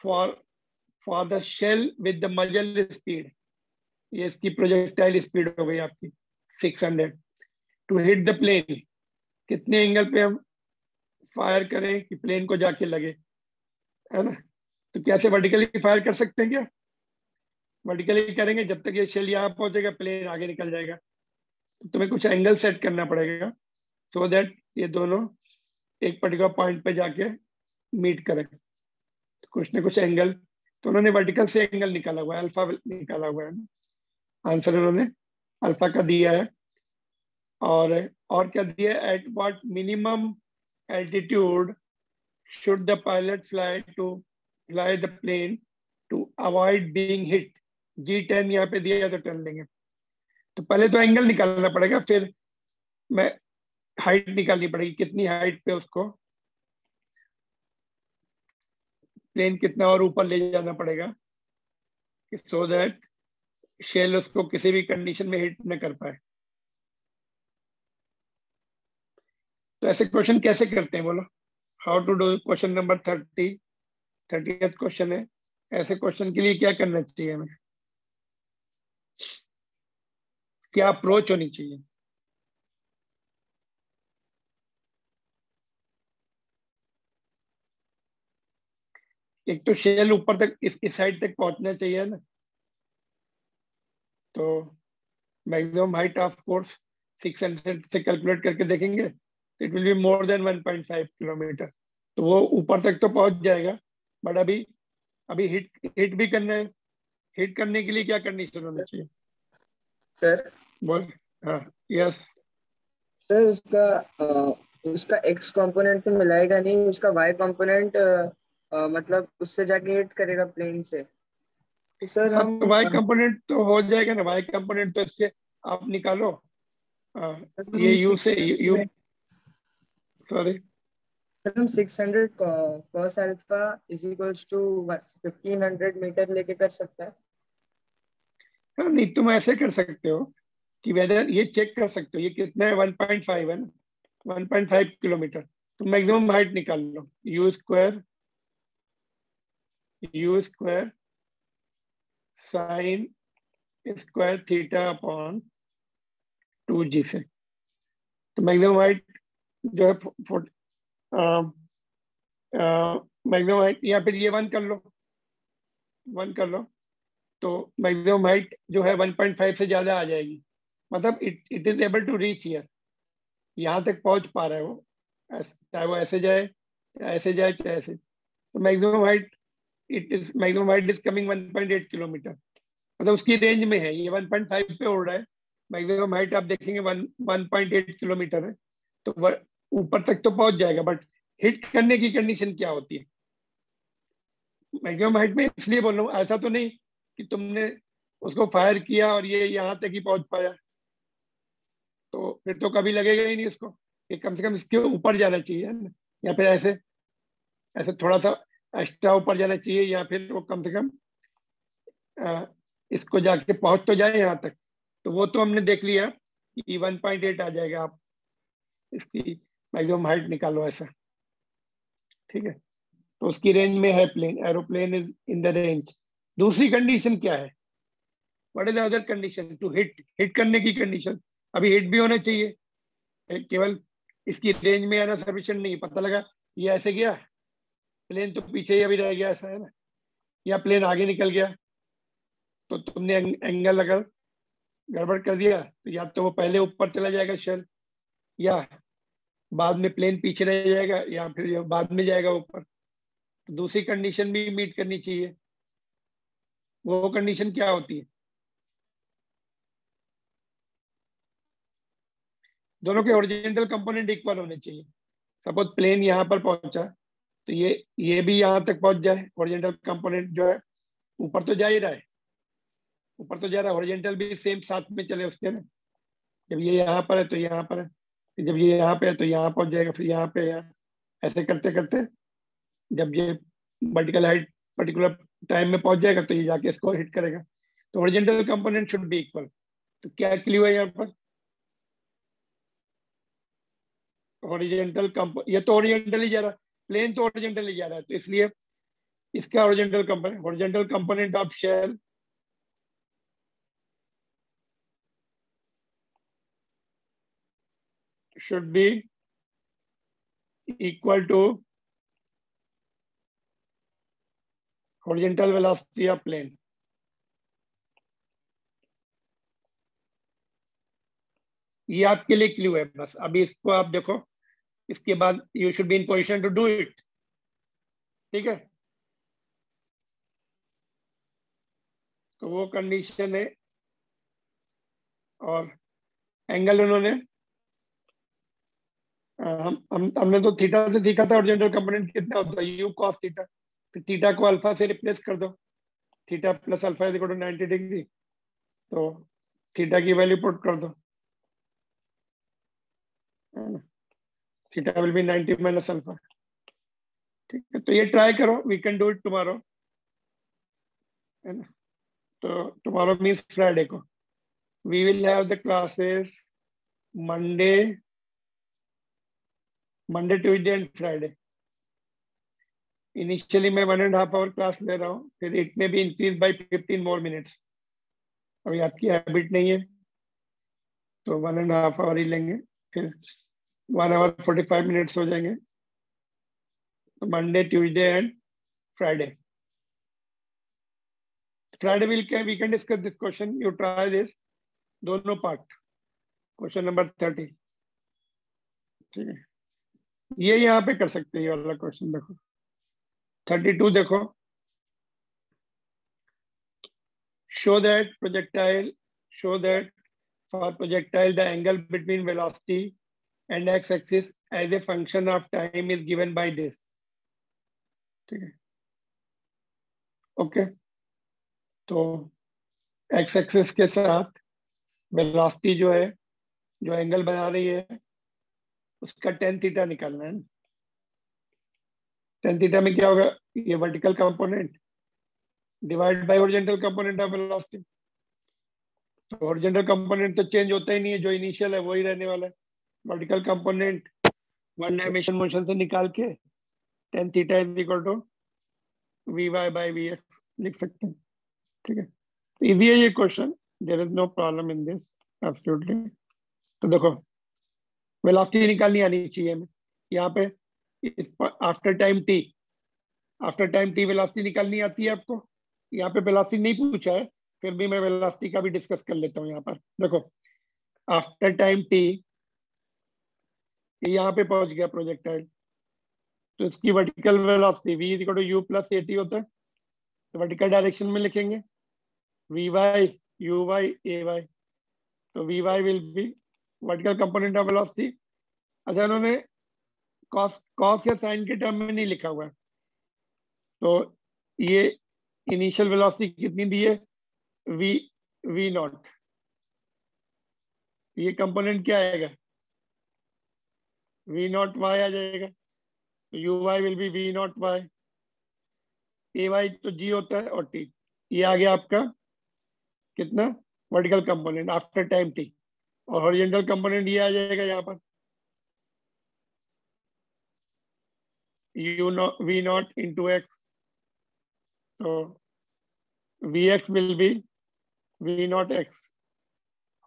for the shell with the muzzle speed, ये इसकी प्रोजेक्टाइल स्पीड हो गई आपकी 600, टू हिट द प्लेन, कितने एंगल पे हम फायर करें कि प्लेन को जाके लगे, है ना। तो कैसे वर्टिकली फायर कर सकते हैं क्या? वर्टिकली करेंगे, जब तक ये शेल यहाँ पहुंचेगा प्लेन आगे निकल जाएगा। तो तुम्हें कुछ एंगल सेट करना पड़ेगा सो दैट ये दोनों एक पर्टिकुलर पॉइंट पे जाके मीट करें। तो कुछ ना कुछ एंगल, तो उन्होंने वर्टिकल से एंगल निकाला हुआ है, अल्फा निकाला हुआ है। आंसर उन्होंने अल्फा का दिया है। और क्या दिया है? At what minimum altitude should the pilot fly the plane to avoid being hit? G10 यहाँ पे दिया है तो 10 लेंगे। तो पहले तो एंगल निकालना पड़ेगा, फिर मैं हाइट निकालनी पड़ेगी, कितनी हाइट पे उसको प्लेन कितना और ऊपर ले जाना पड़ेगा सो दैट शेल उसको किसी भी कंडीशन में हिट न कर पाए। तो ऐसे क्वेश्चन कैसे करते हैं बोलो? How to do question number 30th question है। ऐसे क्वेश्चन के लिए क्या करना चाहिए हमें, क्या अप्रोच होनी चाहिए? एक तो शेल ऊपर तक इस साइड तक पहुंचना चाहिए ना, तो मैक्सिमम हाइट ऑफ कोर्स 600 से कैलकुलेट करके देखेंगे, it will be more than 1.5 kilometre. तो वो ऊपर तक तो पहुंच जाएगा, बट अभी अभी हिट भी करना है। हिट करने के लिए क्या कंडीशन होनी चाहिए सर? बोल। हाँ, यस। सर उसका एक्स कंपोनेंट तो मिलाएगा नहीं, उसका वाई कंपोनेंट मतलब उससे जाके हिट करेगा प्लेन से। तो सर हाँ, हम तो वाई कंपोनेंट तो हो जाएगा ना, वाई कंपोनेंट तो इससे आप निकालो। ये यू से यू, सॉरी, सर हम 600 cos alpha is equals to 1500 metre लेके कर सकता है। हाँ नहीं, तुम ऐसे कर सकते हो कि वेदर ये चेक कर सकते हो ये कितना है, 1.5 है ना, 1.5 किलोमीटर। तो मैक्सिमम हाइट निकाल लो, u square sine square theta upon 2g से। तो मैक्सिमम हाइट जो है मैक्सिमम हाइट, या फिर ये 1 कर लो। तो मैक्सिमम हाइट जो है 1.5 से ज्यादा आ जाएगी, मतलब it is able to reach here, यहाँ तक पहुंच पा रहा है वो, चाहे वो ऐसे जाए चाहे ऐसे जाए चाहे ऐसे। तो maximum height is coming 1.8 kilometre, मतलब उसकी रेंज में है। ये 1.5 पे उड़ रहा है, मैक्सिमम हाइट आप देखेंगे 1.8 किलोमीटर है। तो ऊपर तक तो पहुंच जाएगा, बट हिट करने की कंडीशन क्या होती है? मैक्सिमम हाइट में इसलिए बोल रहा हूँ, ऐसा तो नहीं कि तुमने उसको फायर किया और ये यहाँ तक ही पहुंच पाया, तो फिर तो कभी लगेगा ही नहीं उसको। ये कम से कम इसके ऊपर जाना चाहिए, है ना? या फिर ऐसे ऐसे थोड़ा सा एक्स्ट्रा ऊपर जाना चाहिए, या फिर वो कम से कम इसको जाके पहुंच तो जाए यहाँ तक। तो वो तो हमने देख लिया कि 1.8 आ जाएगा। आप इसकी मैक्सिमम हाइट निकालो ऐसा, ठीक है? तो उसकी रेंज में है plane, aeroplane is in the range. दूसरी कंडीशन क्या है? What is the other condition to hit करने की कंडीशन? अभी हिट भी होना चाहिए, केवल इसकी रेंज में आना सफिशिएंट नहीं। पता लगा ये ऐसे गया, प्लेन तो पीछे ही अभी रह गया, ऐसा है ना, या प्लेन आगे निकल गया, तो तुमने एंगल अगर गड़बड़ कर दिया तो या तो वो पहले ऊपर चला जाएगा शेल, या बाद में प्लेन पीछे रह जाएगा, या फिर ये बाद में जाएगा ऊपर। तो दूसरी कंडीशन भी मीट करनी चाहिए। वो कंडीशन क्या होती है? दोनों के ओरिजिनल कंपोनेंट इक्वल होने चाहिए। सपोज प्लेन यहाँ पर पहुंचा, तो ये भी यहाँ तक पहुंच जाए, ओरिजिनल कंपोनेंट जो है ऊपर तो जा ही रहा है, ऊपर तो जा रहा है, ओरिजेंटल भी सेम साथ में चले उसके ना। जब ये यहाँ पर है तो यहाँ पर है, फिर जब ये यहाँ पे है तो यहाँ पहुंच जाएगा, फिर यहाँ पे यहाँ, ऐसे करते करते जब ये वर्टिकल हाइट पर्टिकुलर टाइम में पहुंच जाएगा तो ये जाके इसको हिट करेगा। तो horizontal component should be equal. तो क्या क्लियर है यहाँ पर? ये तो ओरिजेंटल ही जा रहा है, प्लेन तो ओरिजेंटल ही जा रहा है, तो इसलिए इसका horizontal component of shell should be equal to horizontal velocity of plane, ये आपके लिए क्लू है बस, अभी इसको आप देखो, इसके बाद you should be in position to do it. ठीक है, तो वो कंडीशन है। और एंगल उन्होंने हमने तो थीटा से सीखा था, ओरिजिनल कंपोनेंट कितना होता है, यू कॉस थीटा, फिर थीटा को अल्फा से रिप्लेस कर दो, theta plus alpha is equal to 90 degree, तो थीटा की वैल्यू पुट कर दो, theta will be 90 minus alpha. ठीक है, तो ये ट्राई करो, we can do it tomorrow, है ना। तो टुमारो मीन्स फ्राइडे को we will have the classes Monday, Tuesday and Friday. Initially मैं 1.5 आवर क्लास ले रहा हूँ, फिर इट में भी इंक्रीज बाय 15 मोर मिनट्स। अभी आपकी हैबिट नहीं है तो 1.5 आवर ही लेंगे, फिर 1 आवर 45 मिनट्स हो जाएंगे, तो Monday, Tuesday and Friday. Friday we can discuss this question, you try this दोनों पार्ट, क्वेश्चन नंबर 30। ठीक है, ये यहाँ पे कर सकते हैं, ये वाला क्वेश्चन देखो 32 देखो, show that for projectile the angle between velocity and x-axis as a function of time is given by this। ठीक है, ओके, तो x-axis के साथ वेलोसिटी जो है, जो एंगल बना रही है, उसका tan थीटा निकालना है। tan थीटा में क्या होगा, ये vertical component divide by horizontal component of velocity. तो हॉरिजॉन्टल कंपोनेंट तो चेंज होता ही नहीं है, जो इनिशियल है वही रहने वाला है। Vertical component one dimension motion से निकाल के tan theta is equal to Vy/Vx लिख सकते हैं। ठीक है, तो इजी है ये question, there is no problem in this absolutely. तो देखो वेलोसिटी निकालनी आनी चाहिए हमें, यहाँ पे इस आफ्टर टाइम टी वेलोसिटी निकालनी आती है आपको। यहाँ पे वेलोसिटी नहीं पूछा है, फिर भी मैं वेलोसिटी का भी डिस्कस कर लेता हूँ। यहाँ पर देखो आफ्टर टाइम टी यहाँ पे पहुंच गया प्रोजेक्टाइल, तो इसकी vertical velocity v is equal to u plus at होता है, तो वर्टिकल डायरेक्शन में लिखेंगे vy uy ay, तो vy will be vertical component of velocity. अच्छा, उन्होंने कॉस या साइन के टर्म में नहीं लिखा हुआ है, तो ये इनिशियल वेलोसिटी कितनी दी है, v नॉट, ये कंपोनेंट क्या आएगा, v नॉट y आ जाएगा, तो uy will be v not y, ay तो g होता है और t, ये आ गया आपका कितना vertical component after time T, और हॉरिजॉन्टल कंपोनेंट ये आ जाएगा यहाँ पर v नॉट इंटू एक्स, तो vx will be v not x,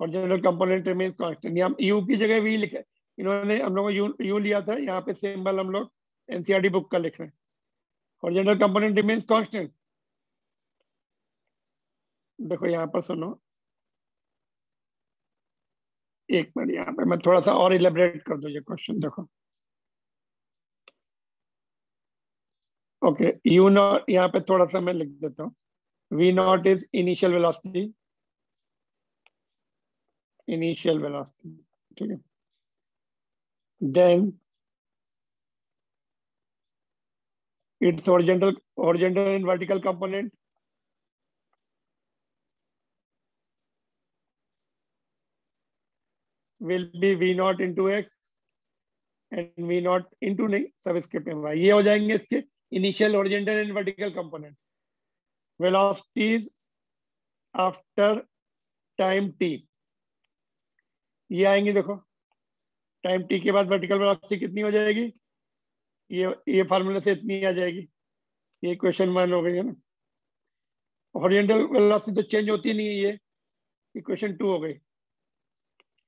horizontal component remains constant. यहाँ u की जगह v लिखा है इन्होंने, हम लोगों को u लिया था, यहाँ पे सिंबल हम लोग एनसीईआरटी बुक का लिख रहे हैं, हॉरिजॉन्टल कंपोनेंट रिमेन्स कांस्टेंट। देखो यहाँ पर सुनो, एक मिनट, यहाँ पे मैं थोड़ा सा और इलेबरेट कर दूं ये क्वेश्चन, देखो ओके, यू नॉट यहाँ पे थोड़ा सा मैं लिख देता हूँ, V naught is initial velocity, ठीक है, then it's horizontal and vertical component will be v naught into x and v naught into नहीं, सब इसके पे y, ये हो जाएंगे इसके initial horizontal and vertical component velocities after time t, ये आएंगे। देखो टाइम t के बाद वर्टिकल वेलोसिटी कितनी हो जाएगी, ये फार्मूला से इतनी आ जाएगी, ये इक्वेशन 1 हो गई है ना। हॉरिजॉन्टल वेलोसिटी तो चेंज होती नहीं है, ये इक्वेशन 2 हो गई।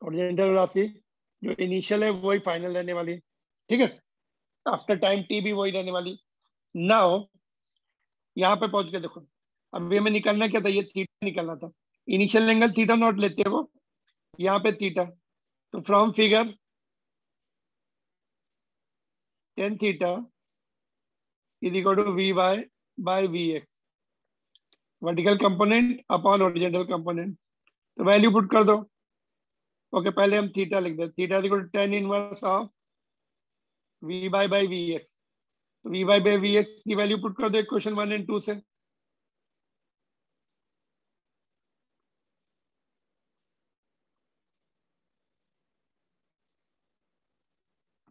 हॉरिजॉन्टल वेलोसिटी जो इनिशियल है वही फाइनल रहने वाली है, ठीक है, आफ्टर टाइम टी भी वही रहने वाली। नाउ यहाँ पे पहुंच के देखो, अब हमें निकालना क्या था, ये थीटा निकालना था, इनिशियल एंगल थीटा नॉट लेते हैं वो, यहाँ पे थीटा, तो from figure tan theta is equal to v y by v x, vertical component upon horizontal component. तो वैल्यू पुट कर दो। ओके, पहले हम थीटा लिख दे, theta is equal to tan inverse of v by v x. तो v by v x की value put कर दो इक्वेशन 1 एंड 2 से।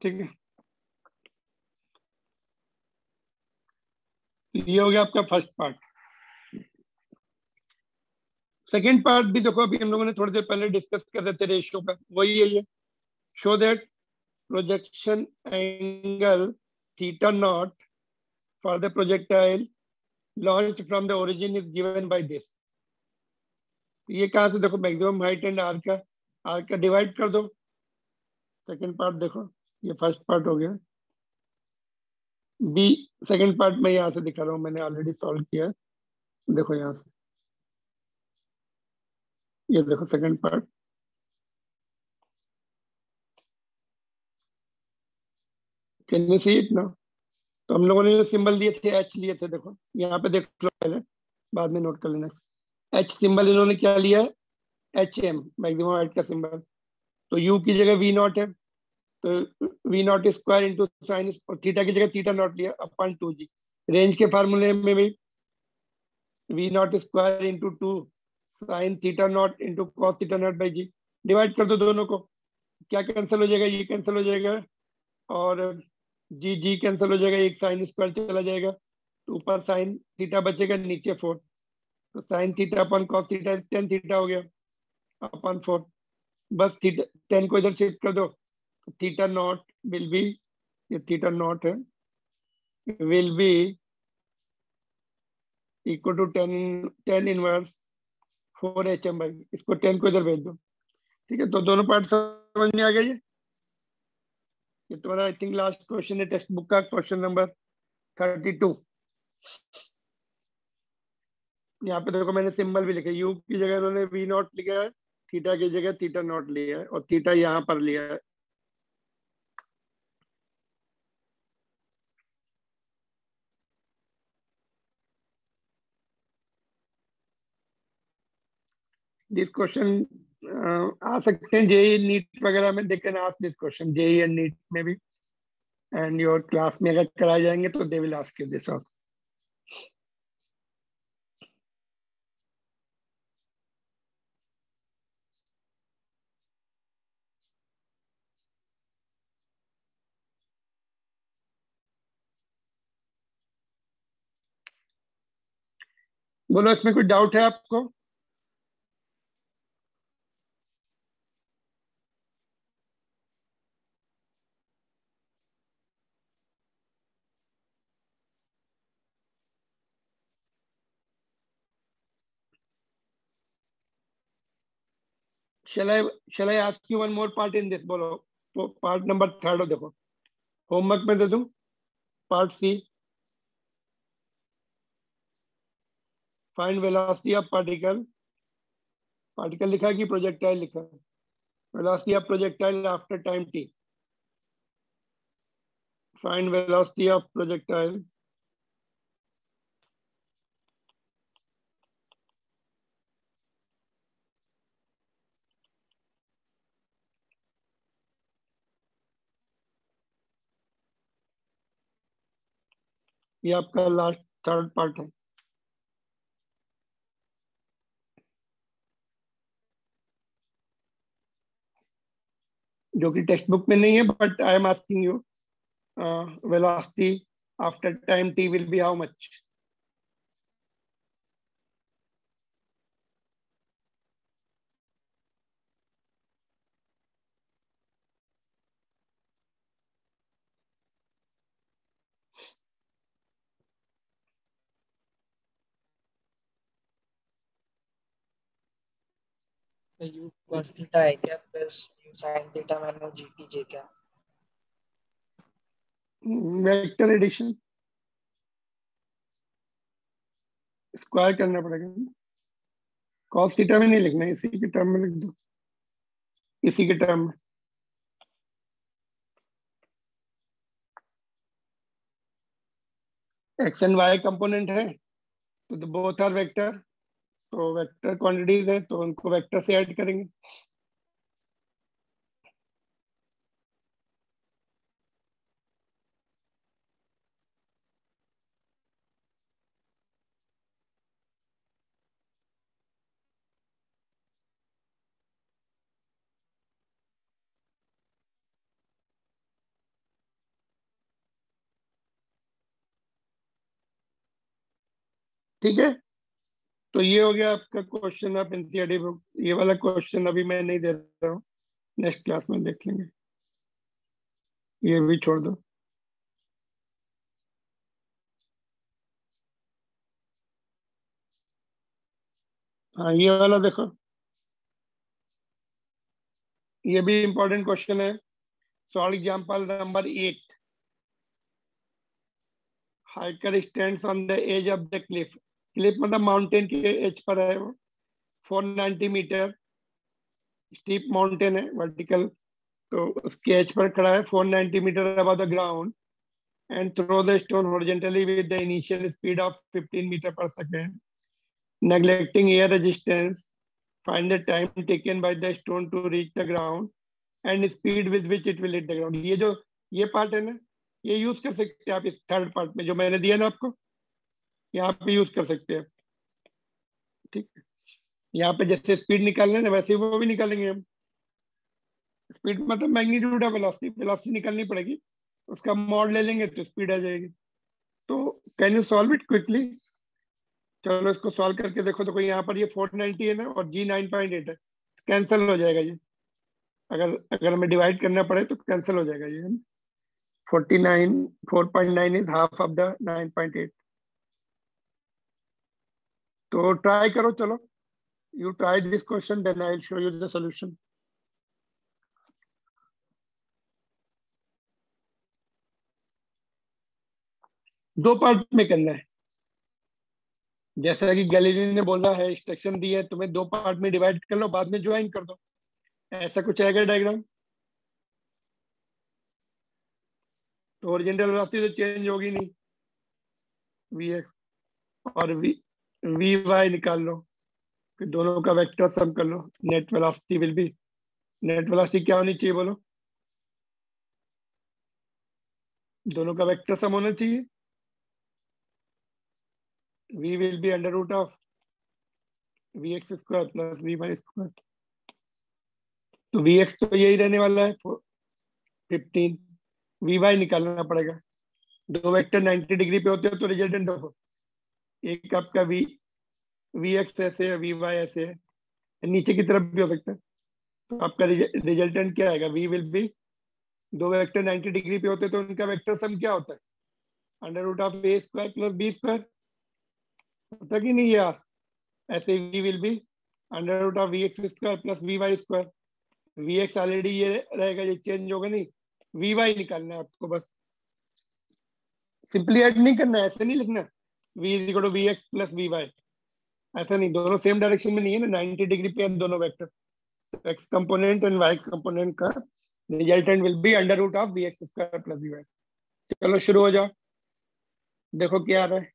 ठीक है, ये हो गया आपका फर्स्ट पार्ट। सेकेंड पार्ट भी देखो, अभी हम लोगों ने थोड़ी देर पहले डिस्कस कर रहे थे रेशियो का, वही है ये। Show that projection angle theta naught for the projectile launch from the origin is given by this. ये कहां से देखो, मैक्सिमम हाइट एंड आर का डिवाइड कर दो। सेकेंड पार्ट देखो, ये फर्स्ट पार्ट हो गया। बी सेकेंड पार्ट में यहाँ से दिखा रहा हूँ, मैंने ऑलरेडी सॉल्व किया है। देखो यहाँ से, ये देखो second part. Can you see it now? तो हम लोगों ने जो सिंबल दिए थे, एच लिए थे, देखो यहाँ पे देख लो पहले, बाद में नोट कर लेना। एच सिंबल इन्होंने क्या लिया है? एच एम, मैक्सिमम हाइट का सिंबल। तो यू की जगह वी नॉट है, तो V naught square into sine, और थीटा की जगह थीटा नॉट लिया अपॉन 2g। रेंज के फार्मूले में भी V naught square into 2 sine theta naught into cos theta naught by G. Divide कर दो दोनों को, क्या कैंसिल हो जाएगा? ये कैंसिल हो जाएगा, और जी जी कैंसिल हो जाएगा, एक साइन स्क्वायर चला जाएगा, तो ऊपर साइन थीटा बचेगा, नीचे 4। तो sine theta upon cos theta tan theta हो गया अपॉन 4। बस थीटा 10 को इधर शिफ्ट कर दो, तो थीटा नॉट विल बी, ये थीटा नॉट है, will be equal to tan inverse 4HM/। इसको 10 को इधर भेज दो। ठीक है, तो दोनों पार्ट समझ में आ गया। ये तुम्हारा आई थिंक लास्ट क्वेश्चन है टेक्स्ट बुक का, क्वेश्चन नंबर 32। यहाँ पे देखो मैंने सिंबल भी लिखा, यू की जगह उन्होंने वी नॉट लिखा है, थीटा की जगह थीटा नॉट लिया है, और थीटा यहाँ पर लिया है। दिस क्वेश्चन आ सकते हैं जेई नीट वगैरह में, they can ask this question JEE and NEET में भी, एंड योर क्लास में अगर कराए जाएंगे तो they will ask you this also. बोलो, इसमें कोई डाउट है आपको? shall I ask you one more part in this? बोलो, तो पार्ट नंबर 3 देखो, होमवर्क में दे दूं, part C, find velocity of particle. Particle लिखा है कि प्रोजेक्टाइल लिखा है? Velocity of projectile after time t। Find velocity of projectile ये आपका लास्ट थर्ड पार्ट है, जो कि टेक्स्ट बुक में नहीं है, but I am asking you, velocity after time t will be how much? तो यू cos थीटा है क्या plus u sin theta minus g t j क्या? वेक्टर एडिशन, स्क्वायर करना पड़ेगा। कॉस थीटा में नहीं लिखना है, इसी के टर्म में लिख दो, इसी के टर्म में। एक्स एंड वाई कंपोनेंट है तो बोथ आर वेक्टर, तो वेक्टर क्वांटिटीज है तो उनको वेक्टर से ऐड करेंगे। ठीक है, तो ये हो गया आपका क्वेश्चन ऑफ एनसीईआरटी बुक। ये वाला क्वेश्चन अभी मैं नहीं दे रहा हूँ, नेक्स्ट क्लास में देख लेंगे, ये भी छोड़ दो। हाँ ये वाला देखो, ये भी इंपॉर्टेंट क्वेश्चन है। Solve example number 8। Hiker stands on the edge of the cliff. Cliff मतलब माउंटेन के एज पर है वो। 490 मीटर स्टीप माउंटेन है, वर्टिकल, तो उसके एज पर खड़ा है 490 metre above the ground and throw the stone horizontally with the initial speed of 15 meter per second, neglecting air resistance. Find the time taken by the stone to reach the ground and speed with which it will hit the ground। ये जो ये part है ना, ये use कर सकते हैं आप इस थर्ड पार्ट में जो मैंने दिया ना आपको, यहाँ पे यूज कर सकते हैं। ठीक है, यहाँ पे जैसे स्पीड निकालना है ना वैसे ही वो भी निकालेंगे हम। स्पीड मतलब मैग्नीट्यूड ऑफ वेलोसिटी, वेलोसिटी निकालनी पड़ेगी, उसका मॉड ले लेंगे तो स्पीड आ जाएगी। तो can you solve it quickly? चलो इसको सॉल्व करके देखो। तो कोई यहाँ पर ये 490 है ना और जी 9.8 है, कैंसिल हो जाएगा ये। अगर अगर हमें डिवाइड करना पड़े तो कैंसिल हो जाएगा ये। 49 4.9 इज हाफ ऑफ द 9.8। तो ट्राई करो, चलो you try this question then I will show you the solution. दो पार्ट में करना है, जैसा कि गैलीली ने बोला है, इंस्ट्रक्शन दी है तुम्हें, दो पार्ट में डिवाइड कर लो, बाद में ज्वाइन कर दो। ऐसा कुछ आएगा डायग्राम। तो ओरिजिनल वेलोसिटी तो चेंज होगी नहीं, वी एक्स और वी वाई निकाल लो, फिर दोनों का वेक्टर सम कर लो। Net velocity will be, net velocity क्या होनी चाहिए बोलो? दोनों का वेक्टर सम होना चाहिए। V will be under root of we x square plus we Y square. तो वी एक्स तो यही रहने वाला है 15, वी वाई निकालना पड़ेगा। दो वेक्टर 90 डिग्री पे होते हैं तो रिजल्टेंट देखो, एक आपका वी एक्स ऐसे है, वी वाई ऐसे है, नीचे की तरफ भी हो सकता है। तो आपका रिजल्टेंट क्या आएगा? वी विल बी, दो वेक्टर 90 डिग्री पे होते हैं तो उनका वेक्टर सम क्या होता है? Under root of A square plus B square. होता कि नहीं यार? ऐसे V will be under root of we x square plus we Y square. V X already ये रहेगा, ये चेंज होगा नहीं। वी वाई निकालना है आपको बस, सिंपली ऐड नहीं करना है, ऐसे नहीं लिखना V is equal to V X plus we Y. ऐसा नहीं, दोनों सेम डायरेक्शन में नहीं है ना, 90 डिग्री पे है दोनों vector. X component and y component का resultant will be under root of we x square plus we y. चलो शुरू हो जाओ, देखो क्या आ रहा है।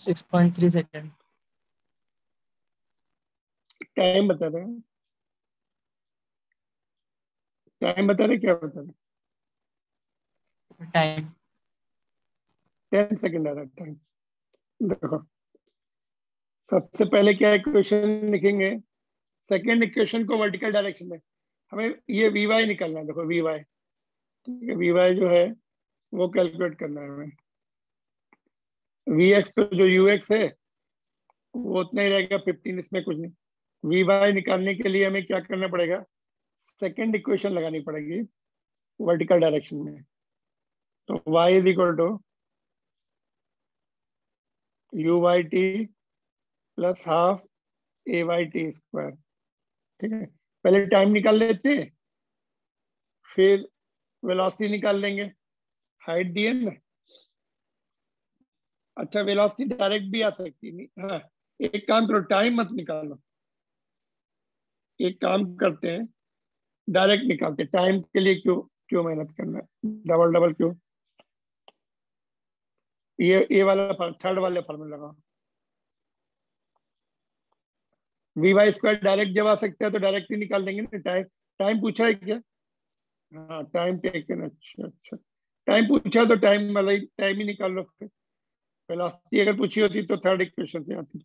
6.3 सेकेंड। टाइम बता रहे हैं, टाइम बता रहे, क्या बता रहे? टाइम 10 सेकंड आ रहा है टाइम। देखो, सबसे पहले क्या इक्वेशन लिखेंगे, सेकेंड इक्वेशन को वर्टिकल डायरेक्शन में हमें ये वी वाई निकालना है। देखो वी वाई, ठीक है, वी वाई जो है वो कैलकुलेट करना है हमें। वी एक्स तो जो यू एक्स है वो उतना ही रहेगा 15, इसमें कुछ नहीं। वी वाई निकालने के लिए हमें क्या करना पड़ेगा, सेकेंड इक्वेशन लगानी पड़ेगी वर्टिकल डायरेक्शन में। तो y is equal to U Y T plus half A Y T square. ठीक है, पहले टाइम निकाल लेते हैं, फिर वेलोसिटी निकाल लेंगे, हाइट दी है ना। अच्छा, वेलोसिटी डायरेक्ट भी आ सकती नहीं, हाँ एक काम करो, टाइम मत निकालो, एक काम करते हैं डायरेक्ट निकालते हैं। टाइम के लिए क्यों क्यों मेहनत करना है, डबल डबल क्यों। ये वाला थर्ड वाले फॉर्मूला लगाओ। वी वाई स्क्वायर डायरेक्ट जब आ सकता है तो डायरेक्ट ही निकाल देंगे ना। टाइम टाइम पूछा है क्या? हाँ टाइम टेकन, अच्छा अच्छा, टाइम पूछा तो टाइम वाला ही टाइम ही निकाल लो फिर। वेलोसिटी अगर पूछी होती तो थर्ड इक्वेशन से आती।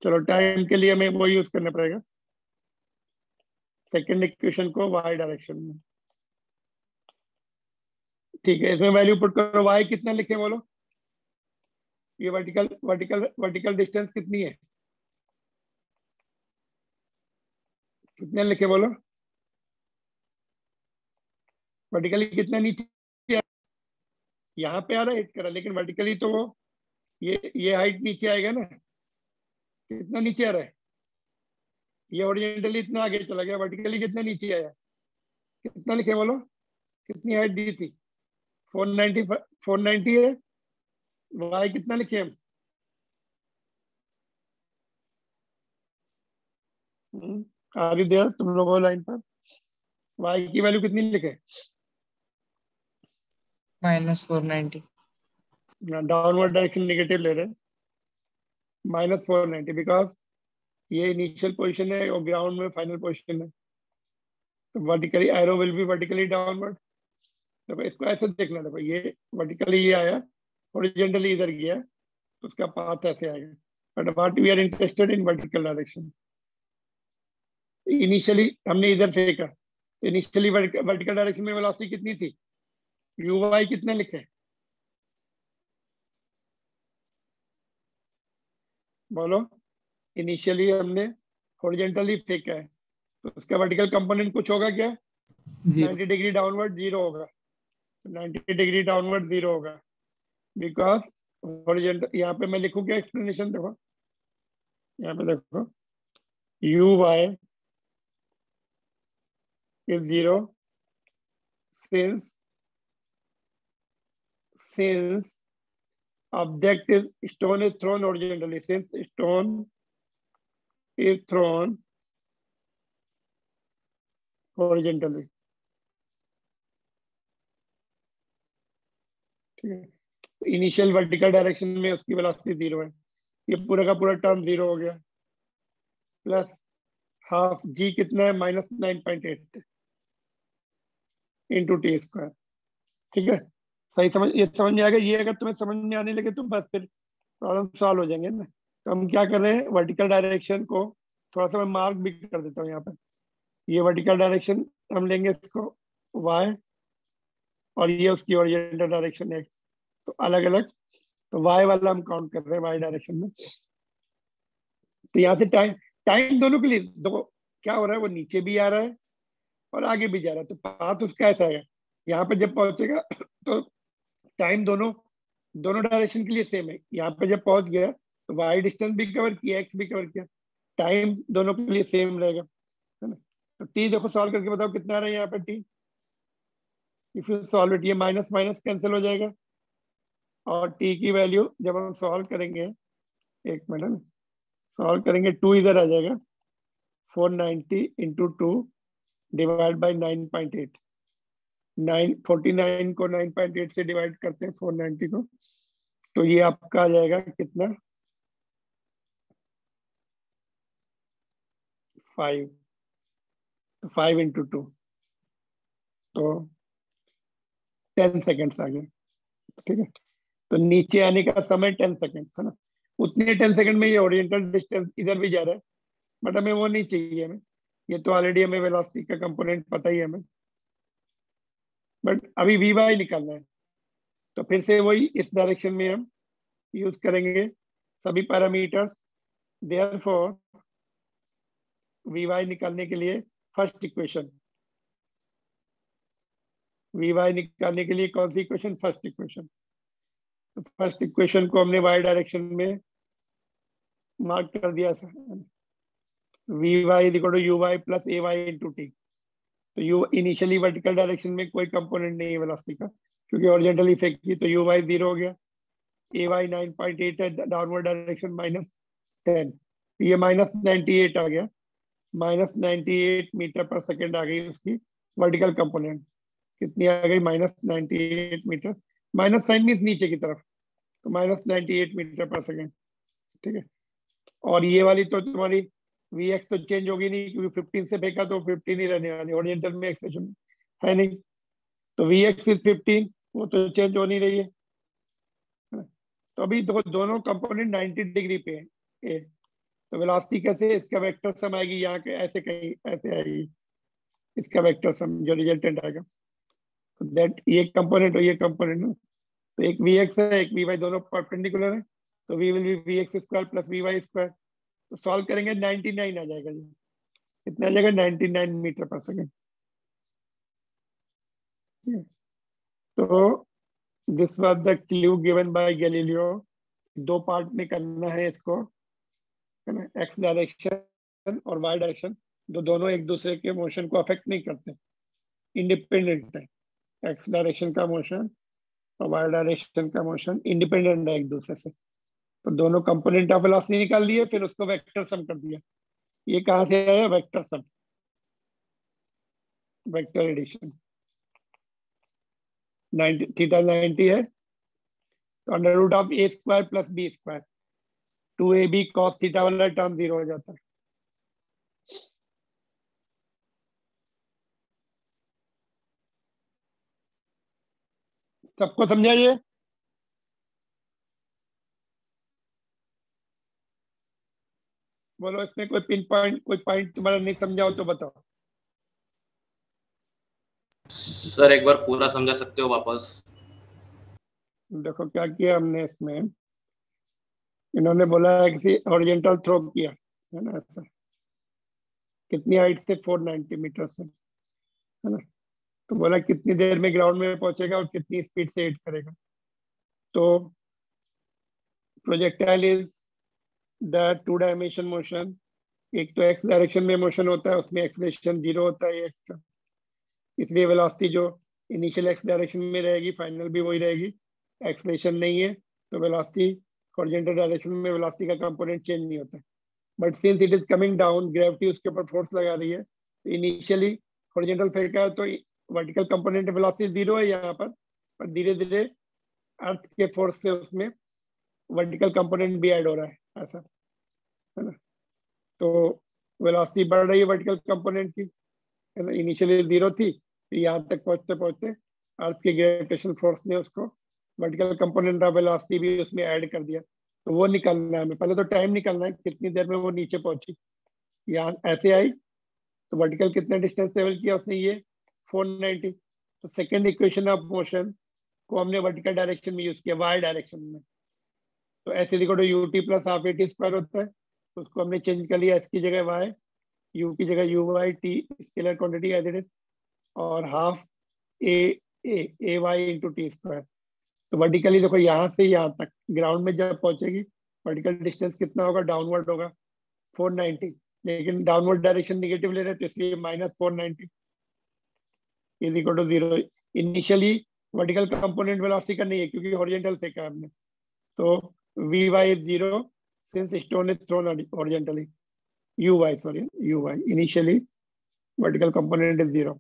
चलो टाइम के लिए हमें वो यूज करना पड़ेगा, सेकेंड इक्वेशन को वाई डायरेक्शन में। ठीक है, इसमें वैल्यू पुट करो। वाई कितना लिखे बोलो, ये वर्टिकल वर्टिकल वर्टिकल डिस्टेंस कितनी है, कितने लिखे बोलो, वर्टिकली कितना नीचे, यहाँ पे आ रहा है 8 करा, लेकिन वर्टिकली तो वो ये हाइट नीचे आएगा ना। कितना नीचे आ रहा है, ये ओरिजेंटली इतना आगे चला गया, वर्टिकली कितना नीचे आया, कितना लिखे बोलो, कितनी हाइट दी थी, 490, 490 है। वाई कितना लिखे हम, आ रही देर तुम लोगों लाइन पर, वाई की वैल्यू कितनी लिखे, -490। डाउनवर्ड डायरेक्शन नेगेटिव ले रहे, -490, बिकॉज ये इनिशियल पोजीशन है और ग्राउंड में फाइनल पोजीशन है, तो vertically arrow will be vertically downward. देखो इसको ऐसे देखना, देखो ये वर्टिकली ये आया, हॉरिजॉन्टली इधर गया, तो उसका पाथ ऐसे आएगा, but what we are interested in vertical direction. Initially हमने इधर फेंका, तो इनिशियली वर्टिकल डायरेक्शन में वेलोसिटी कितनी थी, यू वाई कितने लिखे बोलो। इनिशियली हमने हॉरिजॉन्टली फेंका है, तो उसका वर्टिकल कंपोनेंट कुछ होगा क्या, 90 डिग्री डाउनवर्ड जीरो होगा, 90 डिग्री डाउनवर्ड जीरो होगा, बिकॉज हॉरिजॉन्टल। यहाँ पे मैं लिखूं क्या एक्सप्लेनेशन, देखो यहाँ पे देखो, you Y is 0 since object is stone is thrown horizontally, since stone is thrown horizontally। ठीक है, इनिशियल वर्टिकल डायरेक्शन में उसकी वेलोसिटी 0 है, ये पूरा का पूरा टर्म 0 हो गया, प्लस हाफ जी कितना है, -9.8 इंटू टी स्क्वायर। ठीक है, सही समझ, ये समझ में आ गया। ये अगर तुम्हें समझ में आने लगे तो बस फिर प्रॉब्लम सॉल्व हो जाएंगे ना। तो हम क्या कर रहे हैं, वर्टिकल डायरेक्शन को थोड़ा सा मैं मार्क भी कर देता हूँ यहाँ पर। ये वर्टिकल डायरेक्शन हम लेंगे इसको y, और ये उसकी ओरिएंटल डायरेक्शन x, तो अलग अलग। तो y वाला हम काउंट कर रहे हैं y डायरेक्शन में। तो यहाँ से टाइम टाइम दोनों के लिए दो, क्या हो रहा है, वो नीचे भी आ रहा है और आगे भी जा रहा है, तो पाथ उसका ऐसा है, यहाँ पे जब पहुंचेगा तो टाइम दोनों दोनों डायरेक्शन के लिए सेम है। यहाँ पे जब पहुंच गया तो y डिस्टेंस भी कवर किया, x भी कवर किया, टाइम दोनों के लिए सेम रहेगा, है ना। तो t देखो सॉल्व करके बताओ कितना आ रहा है यहाँ पे t, if you solve it, ये माइनस माइनस कैंसिल हो जाएगा, और t की वैल्यू जब हम सॉल्व करेंगे, एक मिनट, सॉल्व करेंगे 2 इधर आ जाएगा, 490 इंटू 2 डिवाइड बाई 9.8, 49 को 9.8 से डिवाइड करते हैं 490 को, तो ये आपका आ जाएगा कितना, 5, तो 5 into 2, तो 10 सेकेंड्स आ गए। ठीक है, तो नीचे आने का समय 10 सेकेंड्स है ना। उतने 10 सेकेंड में ये ओरिएंटल डिस्टेंस इधर भी जा रहा है, बट हमें वो नहीं चाहिए हमें, ये तो ऑलरेडी हमें वेलोसिटी का कंपोनेंट पता ही है हमें, बट अभी वी वाई निकालना है। तो फिर से वही इस डायरेक्शन में हम यूज करेंगे सभी पैरामीटर्स। देयरफॉर वी वाई निकालने के लिए फर्स्ट इक्वेशन, वी वाई निकालने के लिए कौन सी इक्वेशन? First equation. तो फर्स्ट इक्वेशन को हमने वाई डायरेक्शन में मार्क कर दिया V Y equal to U Y plus A Y into T. तो यू इनिशियली वर्टिकल डायरेक्शन में कोई कंपोनेंट नहीं है वेलोसिटी का, क्योंकि ओरिजेंटल इफेक्ट की, तो यू वाई 0 हो गया, ए वाई 9.8 है डाउनवर्ड डायरेक्शन -10, ये -98 आ गया, -98 मीटर पर सेकेंड आ गई उसकी वर्टिकल कंपोनेंट। कितनी आ गई? -98 मीटर, माइनस साइन मीन्स नीचे की तरफ, तो -98 मीटर पर सेकेंड। ठीक है, और ये वाली तो तुम्हारी Vx तो चेंज होगी नहीं, क्योंकि 15 से फेंका तो 15 ही रहने वाली, ओरिएंटल में एक्सप्रेशन है नहीं, तो Vx इज 15, वो तो चेंज हो नहीं रही है। तो अभी तो दोनों कंपोनेंट 90 डिग्री पे है। तो वेलोसिटी कैसे? इसका वेक्टर सम आएगी यहाँ के, ऐसे कहीं ऐसे आएगी, इसका वेक्टर सम जो रिजल्टेंट आएगा, तो दैट ये कंपोनेंट और ये कंपोनेंट, तो एक Vx है एक Vy, दोनों परपेंडिकुलर है, तो V will be Vx square plus Vy square. तो सॉल्व करेंगे 99 आ जाएगा, जी कितना आ जाएगा? 99 मीटर पर सेकेंड। तो this was the clue given by Galileo. दो पार्ट में करना है इसको, है ना, एक्स डायरेक्शन और वाई डायरेक्शन, दोनों एक दूसरे के मोशन को अफेक्ट नहीं करते, इंडिपेंडेंट है। एक्स डायरेक्शन का मोशन और वाई डायरेक्शन का मोशन इंडिपेंडेंट है एक दूसरे से। तो दोनों कंपोनेंट ऑफ वेलोसिटी निकाल लिए, फिर उसको वेक्टर सम कर दिया। ये कहाँ से आया? Vector sum, vector addition. 90 theta 90 है, तो under root of A square plus B square, 2ab cos theta वाला टर्म 0 हो जाता है। सबको समझाइए। बोलो इसमें कोई पिन पॉइंट, कोई पॉइंट तुम्हारा नहीं समझाओ तो बताओ। सर एक बार पूरा समझा सकते हो वापस? देखो क्या किया हमने इसमें, इन्होंने बोला है किसी हॉरिजॉन्टल थ्रो किया है ना, ऐसा कितनी हाइट से? 490 मीटर से, है ना। तो बोला कितनी देर में ग्राउंड में पहुंचेगा और कितनी स्पीड से हिट करेगा। तो projectile is the 2 dimension motion, एक तो एक्स डायरेक्शन में मोशन होता है, उसमें एक्सलेशन 0 होता है एक्स का, इसलिए वेलोसिटी जो इनिशियल एक्स डायरेक्शन में रहेगी फाइनल भी वही रहेगी, एक्सलेशन नहीं है, तो वेलोसिटी हॉरिजॉन्टल डायरेक्शन में वेलोसिटी का कंपोनेंट चेंज नहीं होता। But since it is coming down, gravity उसके ऊपर फोर्स लगा रही है, तो इनिशियली हॉरिजॉन्टल फेंका है तो वर्टिकल कंपोनेंट वेलोसिटी 0 है यहाँ पर धीरे धीरे अर्थ के फोर्स से उसमें वर्टिकल कंपोनेंट भी ऐड हो रहा है, ऐसा है ना। तो वेलोसिटी बढ़ रही है वर्टिकल कंपोनेंट की, है ना, इनिशियली 0 थी, फिर यहाँ तक पहुंचते पहुंचते अर्थ के ग्रेविटेशनल फोर्स ने उसको वर्टिकल कंपोनेंट ऑफ वेलोसिटी भी उसमें ऐड कर दिया। तो वो निकालना है हमें, पहले तो टाइम निकालना है कितनी देर में वो नीचे पहुंची, यहाँ ऐसे आई तो वर्टिकल कितना डिस्टेंस ट्रेवल किया उसने, ये 490। तो सेकेंड इक्वेशन ऑफ मोशन को हमने वर्टिकल डायरेक्शन में यूज किया, वाई डायरेक्शन में। तो ऐसे देखो तो you T plus half A T square होता है, तो उसको हमने चेंज कर लिया, एस की जगह वाई, यू की जगह U Y, T scalar quantity as it is, और half A Y into T square. तो वर्टिकली देखो यहाँ से यहाँ तक ग्राउंड में जब पहुंचेगी वर्टिकल डिस्टेंस कितना होगा? डाउनवर्ड होगा 490, लेकिन डाउनवर्ड डायरेक्शन निगेटिव ले रहे हैं तो इसलिए -490 is equal to 0। Initially vertical component velocity का नहीं है क्योंकि हॉरिजॉन्टल फेंका है हमने, तो Vy is 0 since stone is thrown horizontally. Uy initially vertical component is 0,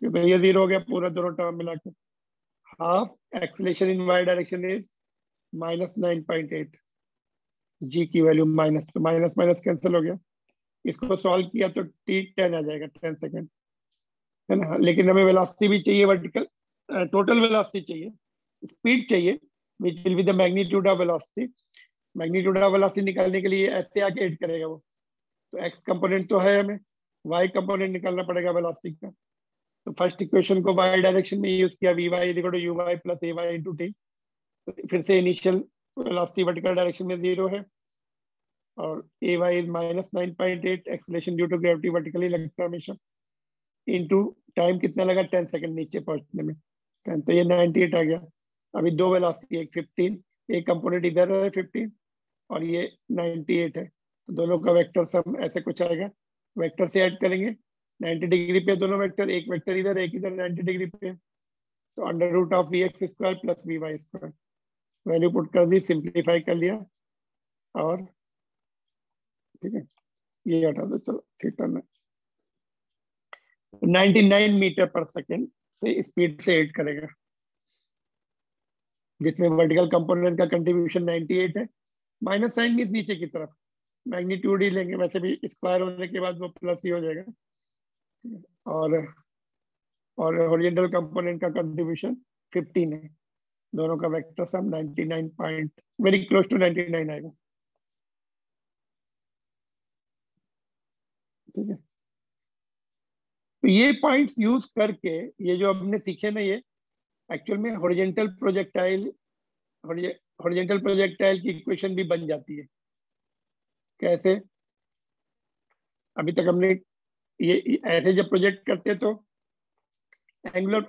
तो ये 0 हो गया पूरा दोनों टर्म मिला के। Half acceleration in y direction is -9.8, g की वैल्यू माइनस, तो माइनस माइनस कैंसिल हो गया, इसको सॉल्व किया तो t10 आ जाएगा, 10 सेकेंड, है ना। लेकिन हमें वेलोसिटी भी चाहिए, वर्टिकल टोटल वेलोसिटी चाहिए, स्पीड चाहिए, विच will be the magnitude of velocity. Magnitude of velocity निकालने के लिए ऐसे आके ऐड करेगा वो, तो एक्स कंपोनेंट तो है, हमें वाई कंपोनेंट निकालना पड़ेगा वेलोसिटी का। तो फर्स्ट इक्वेशन को वाई डायरेक्शन में यूज किया, V Y equal to U Y plus A Y into T. फिर से इनिशियल वेलोसिटी वर्टिकल डायरेक्शन में 0 है, और a y is -9.8, acceleration due to gravity vertically लगता है हमेशा, इनटू टाइम कितना लगा, 10 सेकंड नीचे पहुंचने में, 10, तो ये 98 आ गया। अभी दो वेलोसिटी, एक 15, एक कंपोनेंट इधर है 15 और ये 98 है, तो दोनों का वेक्टर सम ऐसे कुछ आएगा। वेक्टर से ऐड करेंगे, 90 डिग्री पे दोनों वेक्टर, एक वेक्टर इधर एक इधर 90 डिग्री पे, तो under root of we x square plus we Y square, value put कर दी, सिंप्लीफाई कर लिया, और ठीक है ये हटा दो, चलो थीटा में 99 मीटर पर सेकेंड से स्पीड से ऐड करेगा, जिसमें वर्टिकल कंपोनेंट का कंट्रीब्यूशन 98 है, माइनस साइन मीन्स नीचे की तरफ, मैग्नीट्यूड ही लेंगे, वैसे भी स्क्वायर होने के बाद वो प्लस ही हो जाएगा, और हॉरिजॉन्टल कंपोनेंट का कंट्रीब्यूशन 15 है, दोनों का vector sum 99 point, very close to 99 आएगा, ठीक है। तो ये पॉइंट्स यूज करके, ये जो हमने सीखे ना, ये एक्चुअल में हॉरिजॉन्टल प्रोजेक्टाइल की इक्वेशन भी बन जाती है। कैसे? अभी तक हमने ये ऐसे जब प्रोजेक्ट करते तो एंगुलर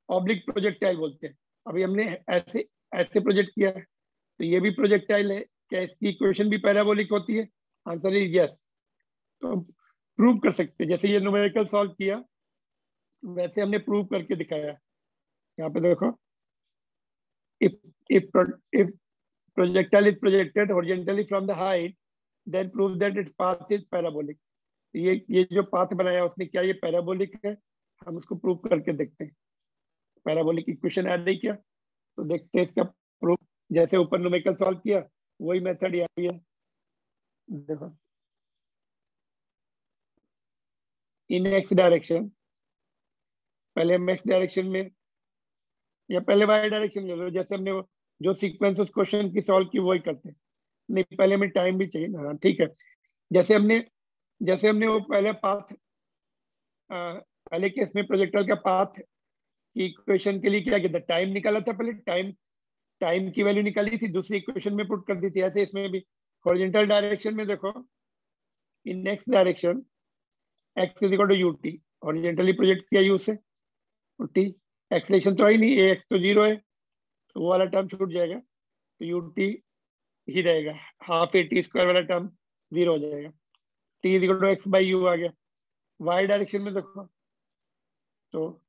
ऑब्लिक प्रोजेक्टाइल बोलते हैं, अभी हमने ऐसे ऐसे प्रोजेक्ट किया है, तो ये भी प्रोजेक्टाइल है, क्या इसकी इक्वेशन भी पैराबोलिक होती है? Answer is yes. तो हम प्रूव कर सकते हैं, जैसे ये न्यूमेरिकल सॉल्व किया वैसे हमने प्रूव करके दिखाया। यहाँ पे देखो, if projectile is projected horizontally from the height, then prove that its path is parabolic। ये जो पाथ बनाया उसने, क्या ये पैराबोलिक है? हम उसको प्रूव करके देखते हैं। पैराबोलिक इक्वेशन ऐड नहीं किया तो देखते हैं इसका प्रूफ। जैसे ऊपर न्यूमेरिकल सॉल्व किया वही मेथड यहाँ भी है, देखो इन एक्स डायरेक्शन, पहले हम एक्स डायरेक्शन में या पहले वाई डायरेक्शन ले लो, जैसे हमने वो जो सीक्वेंस उस क्वेश्चन की सॉल्व की वही करते हैं। नहीं, पहले हमें टाइम भी चाहिए ना, ठीक है। जैसे हमने वो पहले पाथ, पहले केस में प्रोजेक्टाइल का पाथ की इक्वेशन के लिए क्या किया था, टाइम निकाला था, पहले टाइम की वैल्यू निकाली थी, दूसरी इक्वेशन में पुट कर दी थी। ऐसे इसमें भी हॉरिजॉन्टल डायरेक्शन में देखो, in x direction x is equal to you t, horizontally project किया यू से, और टी एक्सलेशन तो है ही नहीं, ए एक्स तो 0 है, तो वो वाला टर्म छूट जाएगा, तो यू टी ही रहेगा, हाफ ए टी स्क्वायर वाला टर्म 0 हो जाएगा, t is equal to x by u आ गया। वाई डायरेक्शन में देखो, तो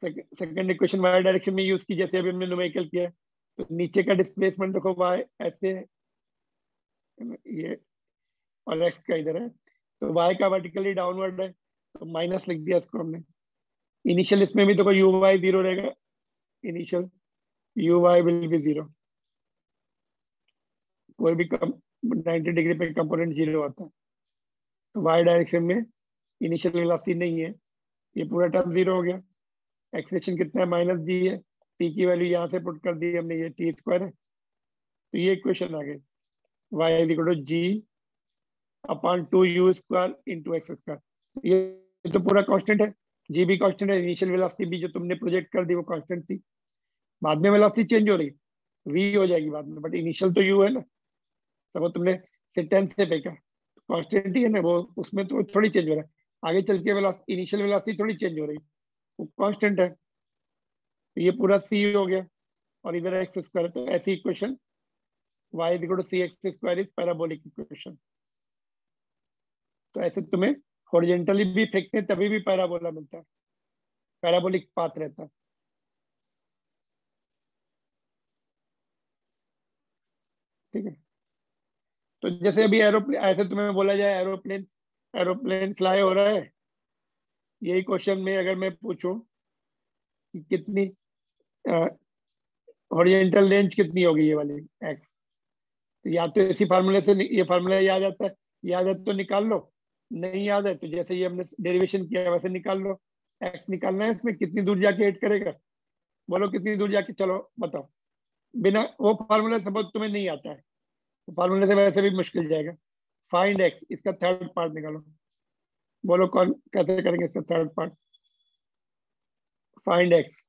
सेकंड इक्वेशन वाई डायरेक्शन में यूज की, जैसे अभी हमने न्यूमेरिकल किया, तो नीचे का डिस्प्लेसमेंट देखो वाई ऐसे है, ये और एक्स का इधर है, तो वाई का वर्टिकली डाउनवर्ड है, तो माइनस लिख दिया इसको हमने। इनिशियल इसमें भी देखो यू वाई 0 रहेगा, initial U Y will be 0, कोई भी 90 डिग्री पे कंपोनेंट 0 आता है, तो वाई डायरेक्शन में इनिशियल वेलोसिटी नहीं है, ये पूरा टर्म 0 हो गया। एक्सेलेरेशन कितना है, माइनस जी है, टी की वैल्यू यहाँ से पुट कर दी हमने, ये टी स्क्वायर है, तो ये इक्वेशन आ गई, Y is equal to G upon 2 U square into X square. ये तो पूरा कांस्टेंट है, जी भी कांस्टेंट है, इनिशियल वेलोसिटी भी जो तुमने प्रोजेक्ट कर दी वो कांस्टेंट थी, बाद में वेलोसिटी चेंज हो रही, वी हो जाएगी बाद में, बट इनिशियल तो यू है ना, सब तुमने सेंटेंस से फेंका, कांस्टेंट ही है ना वो, उसमें तो थोड़ी चेंज हो रहा है, आगे चल के वेलोसिटी, इनिशियल वेलोसिटी थोड़ी चेंज हो रही, वो कांस्टेंट है, तो ये पूरा सी हो गया, और इधर एक्स स्क्वायर, तो ऐसी equation Y is equal to C X square is parabolic equation. तो ऐसे तुम्हें हॉरिजॉन्टली भी फेंकते हैं तभी भी पैराबोला मिलता है, पैराबोलिक पाथ रहता है, ठीक है। तो जैसे अभी एरोप्लेन, ऐसे तुम्हें बोला जाए एरोप्लेन फ्लाई हो रहा है, यही क्वेश्चन में अगर मैं पूछूं कि कितनी हॉरिजॉन्टल रेंज कितनी होगी ये वाली एक्स, तो या तो इसी फार्मूले से ये फार्मूला याद आता है, याद है तो निकाल लो, नहीं याद है तो जैसे ये हमने डेरिवेशन किया है वैसे निकाल लो। एक्स निकालना है, इसमें कितनी दूर जाके ऐड करेगा, बोलो कितनी दूर जाके, चलो बताओ। बिना वो फार्मूला सपोज तुम्हें नहीं आता है, तो फार्मूले से वैसे भी मुश्किल जाएगा। फाइंड एक्स, इसका थर्ड पार्ट निकालो, बोलो कौन कैसे करेंगे इसका third part. Find x,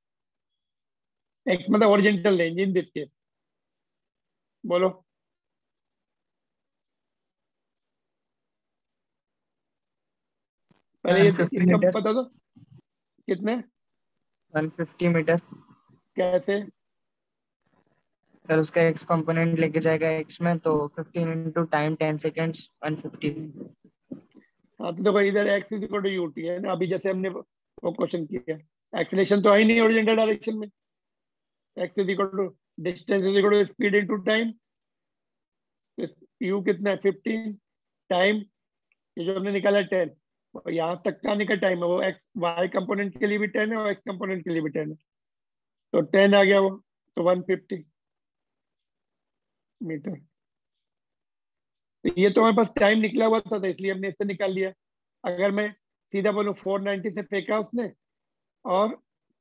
x मतलब horizontal range in this case, बोलो। पहले ये 150 इसका मीटर। बता दो कितने, 150 मीटर। कैसे। सर उसका एक्स कंपोनेंट लेके जाएगा एक्स में, तो 15 इंटू टाइम 10 सेकेंड्स 150। हाँ तो देखो इधर X is equal to you T है ना, अभी जैसे हमने वो क्वेश्चन किया, एक्सीलरेशन तो है ही नहीं ओरिजेंटल डायरेक्शन में। X is equal to distance is equal to speed into time, U कितना है 15, टाइम ये जो हमने निकाला 10, और यहाँ तक का आने का टाइम है वो एक्स वाई कंपोनेंट के लिए भी 10 है और एक्स कंपोनेंट के लिए भी 10 है, तो 10 आ गया वो, तो 150 मीटर। तो ये तो हमारे पास टाइम निकला हुआ था, तो इसलिए हमने इससे निकाल लिया। अगर मैं सीधा बोलूँ 490 से फेंका उसने, और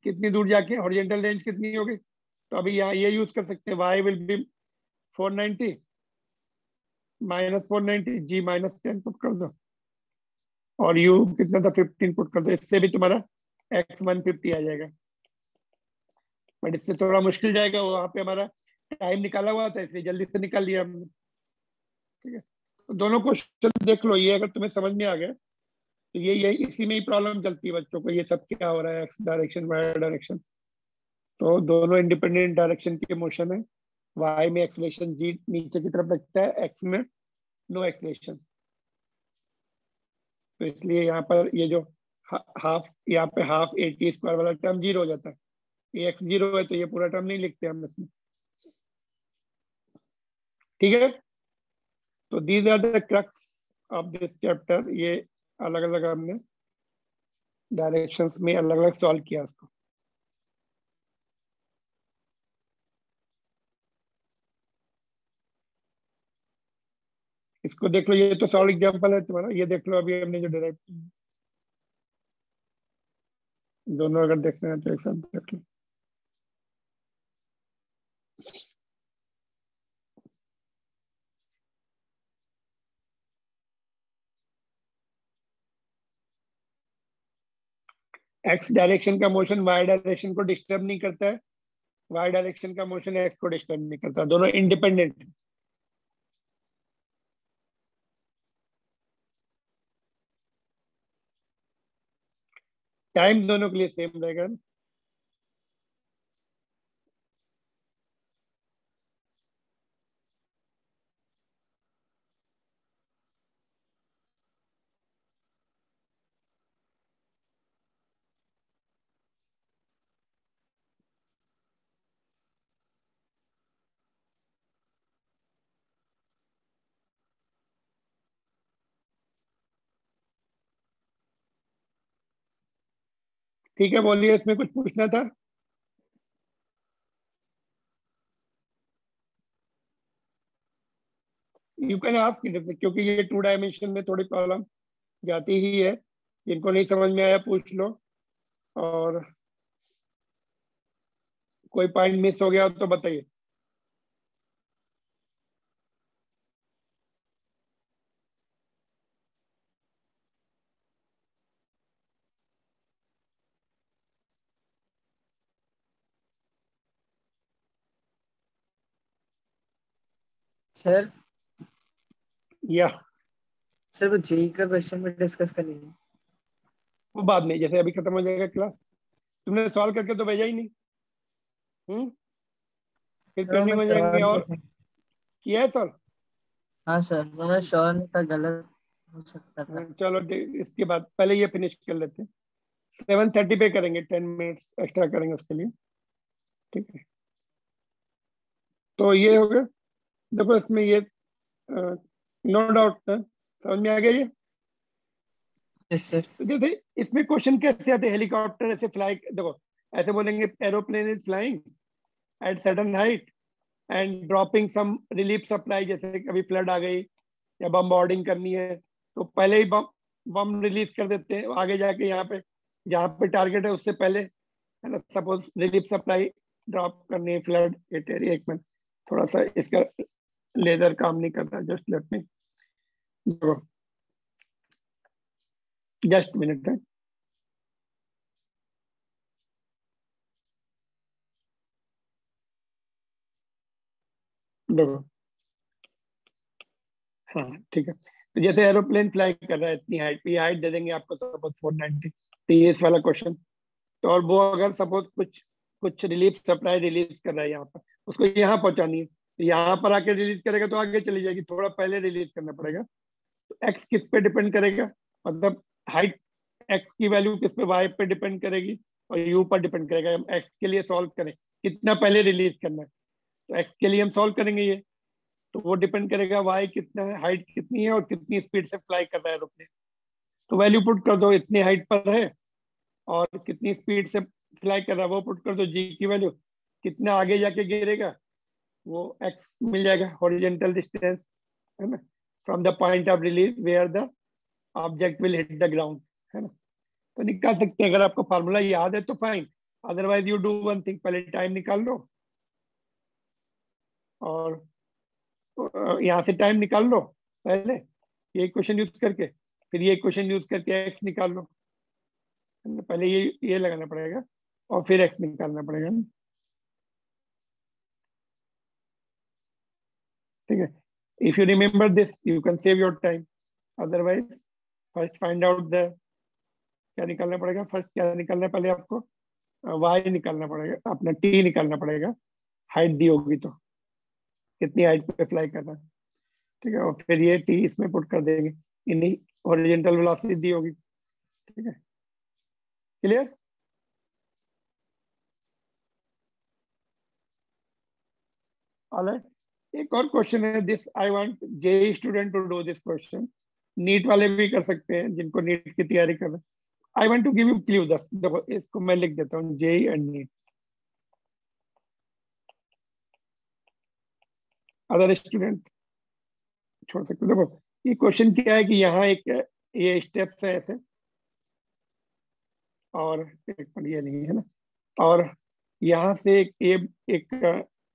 कितनी दूर जाके हॉरिजॉन्टल रेंज कितनी होगी, तो अभी यहाँ ये यूज कर सकते हैं, Y will be 490 minus 490, G minus 10 put कर दो, और यू कितना था 15 पुट कर दो, इससे भी तुम्हारा एक्स 150 आ जाएगा। बट इससे थोड़ा मुश्किल जाएगा, वहाँ पे हमारा टाइम निकाला हुआ था इसलिए जल्दी से निकाल लिया हमने। ठीक है, तो दोनों क्वेश्चन देख लो, ये अगर तुम्हें समझ में आ गया तो ये इसी में ही प्रॉब्लम चलती है बच्चों को, ये सब क्या हो रहा है, एक्स डायरेक्शन वाई डायरेक्शन, तो दोनों इंडिपेंडेंट डायरेक्शन के मोशन है। वाई में एक्सलेशन जी नीचे की तरफ लगता है, एक्स में नो एक्सलेशन, तो इसलिए यहाँ पर ये जो हाफ, यहाँ पे हाफ ए टी स्क्वायर वाला टर्म जीरो हो जाता है, ये एक्स जीरो है तो ये पूरा टर्म नहीं लिखते हम इसमें। ठीक है, तो these are the crux of this chapter, ये अलग अलग हमने डायरेक्शंस में अलग अलग सॉल्व किया इसको। इसको देख लो, ये तो सॉल्व एग्जांपल है तुम्हारा, ये देख लो अभी हमने जो डिराइव किया, दोनों अगर देखना है तो एक साथ देख लो। एक्स डायरेक्शन का मोशन वाई डायरेक्शन को डिस्टर्ब नहीं करता है, वाई डायरेक्शन का मोशन एक्स को डिस्टर्ब नहीं करता, दोनों इंडिपेंडेंट है। टाइम दोनों के लिए सेम रहेगा। ठीक है, बोलिए, इसमें कुछ पूछना था। यू कैन आस्क इट, क्योंकि ये 2 डायमेंशन में थोड़ी प्रॉब्लम जाती ही है, जिनको नहीं समझ में आया पूछ लो, और कोई पॉइंट मिस हो गया तो बताइए। सर या सर वो जेई का क्वेश्चन में डिस्कस कर लीजिए। वो बाद में, जैसे अभी खत्म हो जाएगा क्लास, तुमने सॉल्व करके तो भेजा ही नहीं। फिर सर मैं पेंडिंग हो करवा जाएंगे, दिया और था। किया है सॉल्व। हाँ सर, वो मैं श्योर नहीं था, गलत हो सकता था। चलो इसके बाद पहले ये फिनिश कर लेते हैं, 7:30 पे करेंगे, 10 मिनट्स एक्स्ट्रा करेंगे उसके लिए। ठीक है, तो ये हो गया। देखो इसमें ये नो डाउट समझ में आ गया ये। Yes sir. तो जैसे इसमें क्वेश्चन कैसे आते हैं, हेलीकॉप्टर ऐसे फ्लाई, देखो ऐसे बोलेंगे aeroplane is flying at sudden height and dropping some relief supply, जैसे कभी फ्लड आ गई या बम करनी है तो पहले ही बम रिलीज कर देते हैं, आगे जाके यहाँ पे जहाँ पे टारगेट है उससे पहले, है ना। सपोज रिलीफ सप्लाई ड्रॉप करनी है, फ्लड हिट एरिया। एक मिनट, थोड़ा सा इसका लेजर काम नहीं कर रहा, just let me, just minute है। देखो, हाँ ठीक है। तो जैसे एरोप्लेन फ्लाई कर रहा है इतनी हाइट पे, हाइट दे देंगे आपको सपोज 490, तो ये इस वाला क्वेश्चन। तो और वो अगर सपोज कुछ कुछ रिलीफ सप्लाई रिलीज कर रहा है यहाँ पर, उसको यहाँ पहुंचानी है, तो यहाँ पर आके रिलीज करेगा तो आगे चली जाएगी, थोड़ा पहले रिलीज करना पड़ेगा। तो एक्स किस पे डिपेंड करेगा, मतलब हाइट एक्स की वैल्यू किस पे, वाई पे डिपेंड करेगी और यू पर डिपेंड करेगा। हम एक्स के लिए सॉल्व करें कितना पहले रिलीज करना है, तो एक्स के लिए हम सॉल्व करेंगे ये, तो वो डिपेंड करेगा वाई कितना है, हाइट कितनी है और कितनी स्पीड से फ्लाई कर रहा है एरोप्लेन। तो वैल्यू पुट कर दो, इतनी हाइट पर है और कितनी स्पीड से फ्लाई कर रहा है वो पुट कर दो, जी की वैल्यू, कितना आगे जाके गिरेगा वो एक्स मिल जाएगा, हॉरिजॉन्टल डिस्टेंस, है ना, from the point of release where the object will hit the ground, है ना। तो निकाल सकते हैं, अगर आपको फार्मूला याद है तो fine, otherwise you do one thing, पहले टाइम निकाल लो और यहाँ से टाइम निकाल लो पहले ये क्वेश्चन यूज करके, फिर ये क्वेश्चन यूज करके एक्स निकाल लो। पहले ये लगाना पड़ेगा और फिर एक्स निकालना पड़ेगा, ठीक है। If you remember this you can save your time, otherwise first find out the, क्या निकालना पड़ेगा, फर्स्ट क्या निकालना है पहले आपको, वाई निकालना पड़ेगा, अपना टी निकालना पड़ेगा, हाइट दी होगी तो कितनी हाइट पे फ्लाई कर रहा है, ठीक है। और फिर ये टी इसमें पुट कर देंगे, इन्हीं हॉरिजॉन्टल वेलोसिटी दी होगी, ठीक है। क्लियर? ऑलराइट, एक और क्वेश्चन है, this I want JEE student to do this question, NEET वाले भी कर सकते हैं जिनको नीट की तैयारी कर रहे हैं। I want to give you clue, देखो इसको मैं लिख देता हूँ, JEE and NEET, other student छोड़ सकते। देखो ये क्वेश्चन क्या है कि यहाँ एक ये स्टेप्स है ऐसे, और एक मिनट ये नहीं है ना, और यहाँ से एक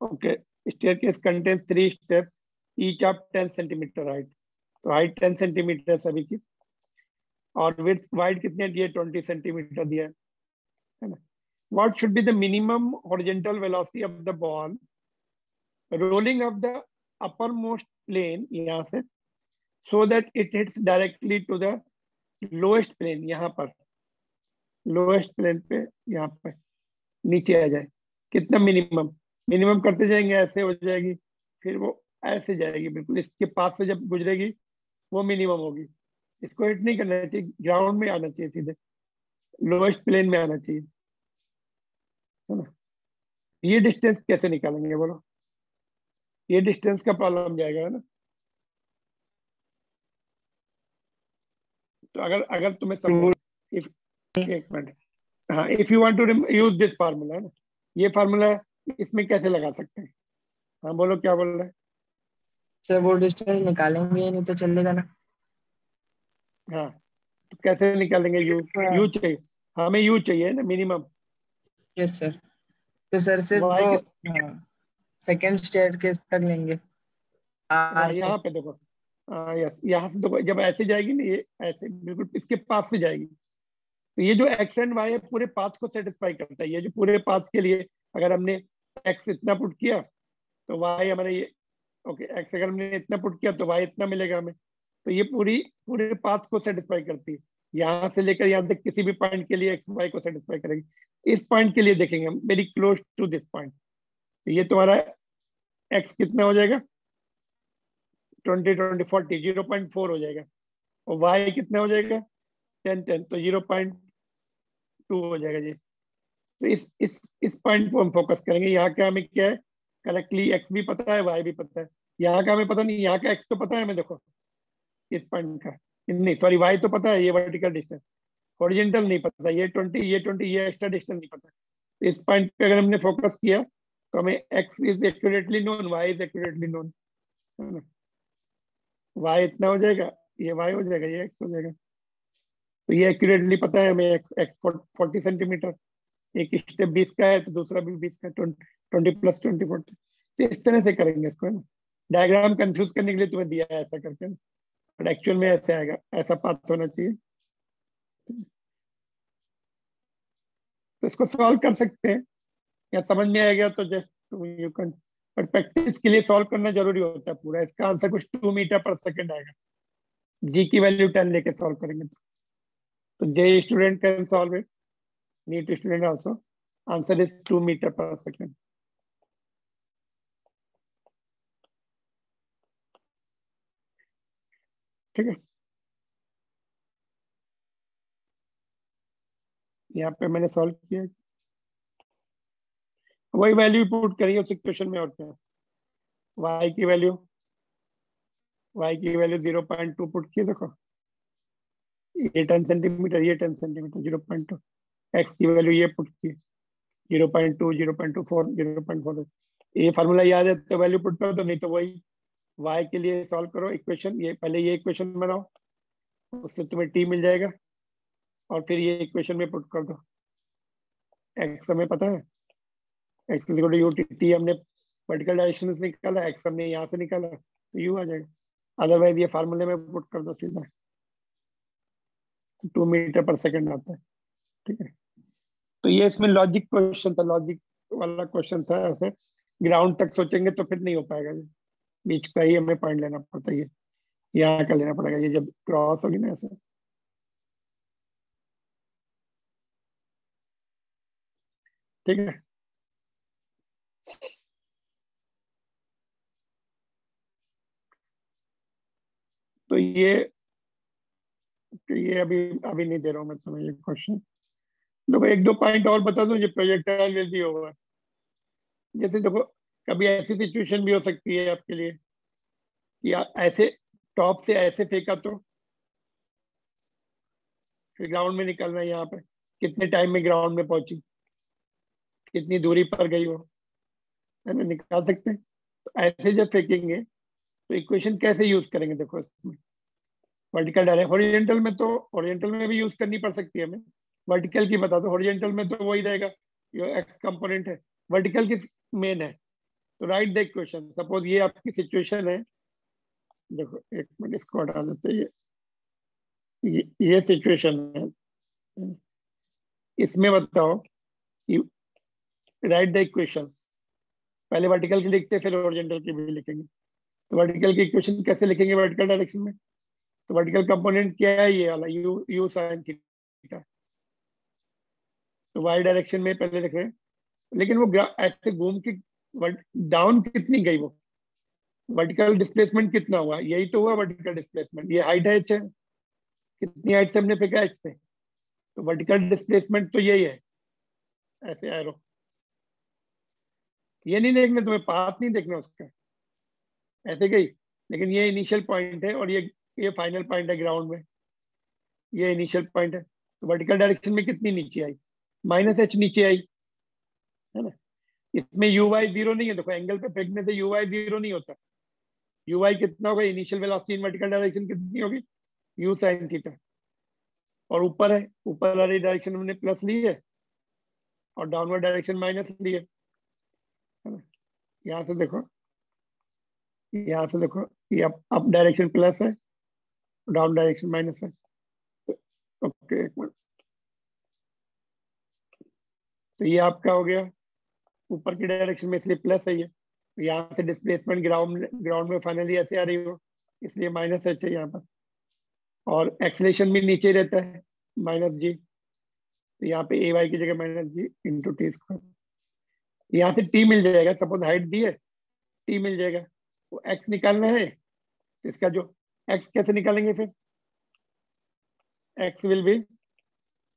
okay, staircase contains 3 steps each of 10 centimetre height, तो हाइट 10 सेंटीमीटर सभी की, और विड्थ वाइड कितने दिए, 20 सेंटीमीटर दिया है ना। What should be the minimum horizontal velocity of the ball rolling off the upper most plane यहाँ से, so that it hits directly to the lowest plane, यहाँ पर लोएस्ट प्लेन पे यहाँ पे नीचे आ जाए, कितना मिनिमम, मिनिमम करते जाएंगे ऐसे हो जाएगी, फिर वो ऐसे जाएगी, बिल्कुल इसके पास से जब गुजरेगी वो मिनिमम होगी। इसको हिट नहीं करना चाहिए, ग्राउंड में आना चाहिए, सीधे लोएस्ट प्लेन में आना चाहिए, है ना। ये डिस्टेंस कैसे निकालेंगे बोलो, ये डिस्टेंस का प्रॉब्लम जाएगा, है ना। तो अगर अगर तुम्हें सपोज इफ, एक मिनट, हाँ, if you want to use this formula, है ना, ये फार्मूला इसमें कैसे लगा सकते हैं, हाँ बोलो क्या बोल रहे हैं। सर वो डिस्टेंस निकालेंगे नहीं तो चलेगा ना? हाँ, तो कैसे निकालेंगे, यू चाहिए हमें, यू चाहिए ना मिनिमम, यस सर। तो सर सिर्फ वाई वो के, सेकेंड स्टेट के तक लेंगे, हाँ आर पे। यहाँ पे देखो, यस, यहाँ से देखो जब ऐसे जाएगी ना, ये ऐसे बिल्कुल इसके पास से जाएगी, तो ये जो एक्स एंड वाई है पूरे पाथ को सेटिस्फाई करता है, ये जो पूरे पाथ के लिए अगर हमने एक्स इतना पुट किया तो वाई हमारा ये, ओके, एक्स अगर हमने इतना पुट किया तो वाई इतना मिलेगा हमें, तो ये पूरे पाथ को सेटिस्फाई करती है, यहाँ से लेकर यहाँ तक किसी भी पॉइंट के लिए एक्स वाई को सेटिस्फाई करेगी। इस पॉइंट के लिए देखेंगे हम, very close to this point, तो ये तुम्हारा एक्स कितना हो जाएगा, 20 20 40, 0.4 हो जाएगा, और वाई कितना हो जाएगा, 10 10, तो 0.2 हो जाएगा जी। तो इस पॉइंट को हम फोकस करेंगे, यहाँ का हमें क्या है, करेक्टली एक्स भी पता है वाई भी पता है, यहाँ का हमें पता नहीं, यहाँ का एक्स तो पता है हमें, देखो इस पॉइंट का, नहीं सॉरी वाई तो पता है, ये वर्टिकल डिस्टेंस, हॉरिजॉन्टल नहीं पता, ये 20 ये 20 ये एक्स्ट्रा डिस्टेंस नहीं पता। तो इस पॉइंट पे अगर हमने फोकस किया तो हमें X is accurately known, Y is accurately known, है ना। y इतना हो जाएगा, ये y हो जाएगा, ये x हो जाएगा। तो ये एक्यूरेटली पता है हमें, x x 40 सेंटीमीटर, एक स्टेप 20 का है तो दूसरा भी 20 का, 20 प्लस 20 40। तो इस तरह से करेंगे इसको, है ना। डायग्राम कंफ्यूज करने के लिए तुम्हें दिया है ऐसा करके, बट एक्चुअल में ऐसे आएगा, ऐसा पाथ होना चाहिए। तो इसको सॉल्व कर सकते हैं, या समझ में आ गया तो just you can, but practice के लिए सॉल्व करना जरूरी होता है पूरा। इसका आंसर कुछ 2 मीटर पर सेकंड आएगा, जी की वैल्यू 10 लेके सॉल्व करेंगे तो JEE student can solve it, NEET student also, answer is 2 metre per second. ठीक है, यहाँ पे मैंने सॉल्व किया, वही वैल्यू पुट करिए उस इक्वेशन में, और क्या। y की वैल्यू 0.2 पुट की, देखो ये 10 सेंटीमीटर, ये 10 सेंटीमीटर, 0.2। x की वैल्यू ये पुट की 0.2, 0.24, 0.4। ये फार्मूला याद है तो वैल्यू पुट करो, तो नहीं तो वही y के लिए सॉल्व करो इक्वेशन, ये पहले ये इक्वेशन बनाओ, उससे तुम्हें t मिल जाएगा, और फिर ये इक्वेशन में पुट कर दो। x हमें पता है, x is equal to u, t हमने वर्टिकल डायरेक्शन से निकाला, x हमने यहाँ से निकाला, तो u आ जाएगा। अदरवाइज ये फार्मूले में पुट कर दो सीधा, 2 मीटर पर सेकंड आता है। ठीक है, तो ये इसमें लॉजिक क्वेश्चन था, लॉजिक वाला क्वेश्चन था। ऐसे ग्राउंड तक सोचेंगे तो फिर नहीं हो पाएगा, ये बीच का ही हमें पॉइंट लेना पड़ता है, ये यहाँ का लेना पड़ेगा, ये जब क्रॉस होगी ना ऐसे। ठीक है, तो ये अभी अभी नहीं दे रहा हूँ मैं तुम्हें ये क्वेश्चन। देखो एक दो पॉइंट और बता दूं, जो प्रोजेक्टाइल विल भी होगा। जैसे देखो, कभी ऐसी सिचुएशन भी हो सकती है आपके लिए कि ऐसे टॉप से ऐसे फेंका तो फिर ग्राउंड में निकलना है, यहाँ पे कितने टाइम में ग्राउंड में पहुंची, कितनी दूरी पर गई वो, है ना, निकाल सकते हैं। तो ऐसे जब फेंकेंगे तो इक्वेशन कैसे यूज करेंगे, देखो इसमें वर्टिकल डायरेक्ट, हॉरिजॉन्टल में तो हॉरिजॉन्टल में भी यूज करनी पड़ सकती है हमें। वर्टिकल की बता दो, हॉरिजॉन्टल में तो वही रहेगा, जो एक्स कंपोनेंट है। वर्टिकल की मेन है, तो राइट द इक्वेशन। सपोज ये आपकी सिचुएशन है, देखो एक मिनट इसको हटा देते हैं, ये सिचुएशन है, इसमें बताओ कि राइट द इक्वेशंस। पहले वर्टिकल की लिखते फिर हॉरिजॉन्टल की भी लिखेंगे। तो वर्टिकल की इक्वेशन कैसे लिखेंगे वर्टिकल डायरेक्शन में, तो वर्टिकल कंपोनेंट क्या है, ये वाला यू साइन थीटा। तो वाई डायरेक्शन में पहले लिख रहे हैं, लेकिन वो ऐसे घूम के डाउन कितनी गई, वो वर्टिकल डिस्प्लेसमेंट कितना हुआ, यही तो हुआ वर्टिकल डिस्प्लेसमेंट। ये हाइट है h है, कितनी हाइट से हमने फेंका h से, तो वर्टिकल डिस्प्लेसमेंट तो यही है, ऐसे एरो। ये नहीं देखना तुम्हें, पाथ नहीं देखना उसका, ऐसे गई, लेकिन ये इनिशियल पॉइंट है और ये फाइनल पॉइंट है ग्राउंड में, ये इनिशियल पॉइंट है। तो वर्टिकल डायरेक्शन में कितनी नीचे आई, -h नीचे आई, है ना। इसमें यू वाई जीरो नहीं है, देखो एंगल पे फेंकने से यू वाई जीरो नहीं होता। यू वाई कितना होगा, इनिशियल वेलोसिटी इन वर्टिकल डायरेक्शन कितनी होगी, यू साइन थीटा। और ऊपर है, ऊपर वाली डायरेक्शन हमने प्लस ली है और डाउनवर्ड डायरेक्शन माइनस ली है ना। यहाँ से देखो, यहाँ से देखो, ये अप डायरेक्शन प्लस है, डाउन डायरेक्शन माइनस है। ओके एक मिनट, तो ये आपका हो गया ऊपर की डायरेक्शन में, इसलिए प्लस है ये। तो यहाँ से डिस्प्लेसमेंट ग्राउंड में फाइनली ऐसे आ रही हो, इसलिए -h है यहाँ पर। और एक्सलेशन भी नीचे रहता है, -g, तो यहाँ पे ए वाई की जगह -g इंटू टी स्क्वायर। यहाँ से t मिल जाएगा, सपोज हाइट दी है, t मिल जाएगा। वो x निकालना है, इसका जो x कैसे निकालेंगे फिर, x विल बी,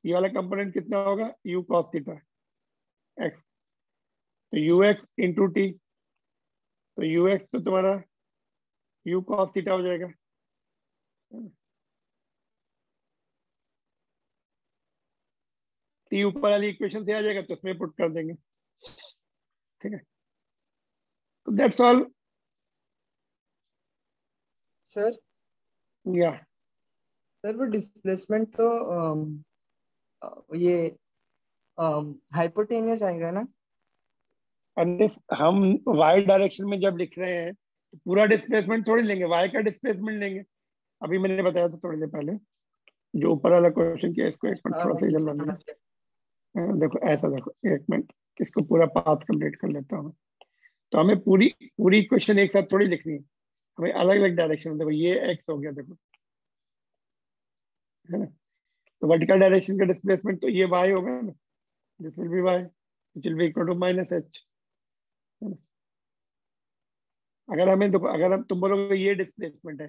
ये वाला कंपोनेंट कितना होगा, u cos थीटा x, तो ux इंटू टी, तो ux तो तुम्हारा u cos थीटा हो जाएगा। t ऊपर वाली इक्वेशन से आ जाएगा तो उसमें पुट कर देंगे। ठीक है, तो दैट्स ऑल। सर या सर वो डिस्प्लेसमेंट तो ये हाइपोटेनियस आएगा ना? अरे हम वाई डायरेक्शन में जब लिख रहे हैं तो पूरा डिस्प्लेसमेंट थोड़ी लेंगे, वाई का डिस्प्लेसमेंट लेंगे। अभी मैंने बताया था थोड़ी देर पहले, जो ऊपर वाला क्वेश्चन किया इसको एक मिनट हाँ थोड़ा हाँ सा इधर मुझे ला समझ लिया। गया। देखो ऐसा, देखो एक मिनट, इसको पूरा पाथ कंप्लीट कर लेता हूँ। तो हमें पूरी पूरी इक्वेशन एक साथ थोड़ी लिखनी है, हमें अलग अलग डायरेक्शन में। देखो ये एक्स हो गया, देखो है ना। तो वर्टिकल डायरेक्शन का डिस्प्लेसमेंट तो ये वाई होगा ना, this will be Y, which will be equal to minus H, है ना। अगर हमें देखो, अगर हम तुम बोलोगे ये डिस्प्लेसमेंट है,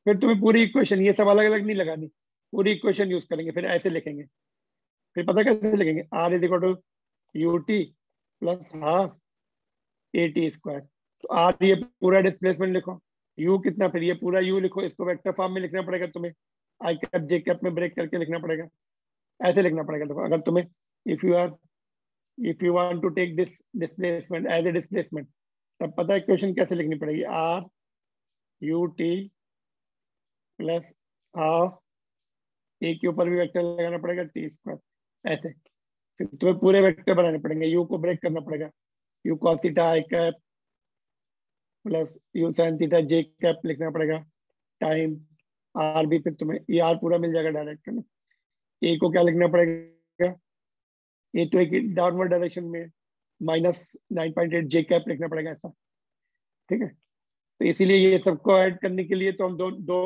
फिर तुम्हें पूरी इक्वेशन ये सब अलग अलग नहीं लगानी, पूरी इक्वेशन यूज करेंगे, फिर ऐसे लिखेंगे। फिर पता कैसे लिखेंगे, R is equal to you T plus half A T square. तो आर ये पूरा डिस्प्लेसमेंट लिखो, यू कितना, फिर ये पूरा यू लिखो, इसको वेक्टर फॉर्म में लिखना पड़ेगा तुम्हें, आई कैप जे कैप में ब्रेक करके लिखना पड़ेगा, ऐसे लिखना पड़ेगा। देखो अगर तुम्हें, if you are, if you want to take this displacement as a displacement, तब पता है इक्वेशन कैसे लिखनी पड़ेगी, R U T plus half A के ऊपर भी वेक्टर लगाना पड़ेगा टी स्क्वायर, ऐसे। फिर तुम्हें पूरे वेक्टर बनाने पड़ेंगे, यू को ब्रेक करना पड़ेगा, you cos theta I cap plus you sine theta J cap लिखना पड़ेगा, टाइम आर भी, फिर तुम्हें ये आर पूरा मिल जाएगा डायरेक्ट में। ए को क्या लिखना पड़ेगा, ये तो एक डाउनवर्ड डायरेक्शन में, -9.8 जे कैप लिखना पड़ेगा ऐसा, ठीक है। तो इसीलिए ये सबको ऐड करने के लिए तो हम दो दो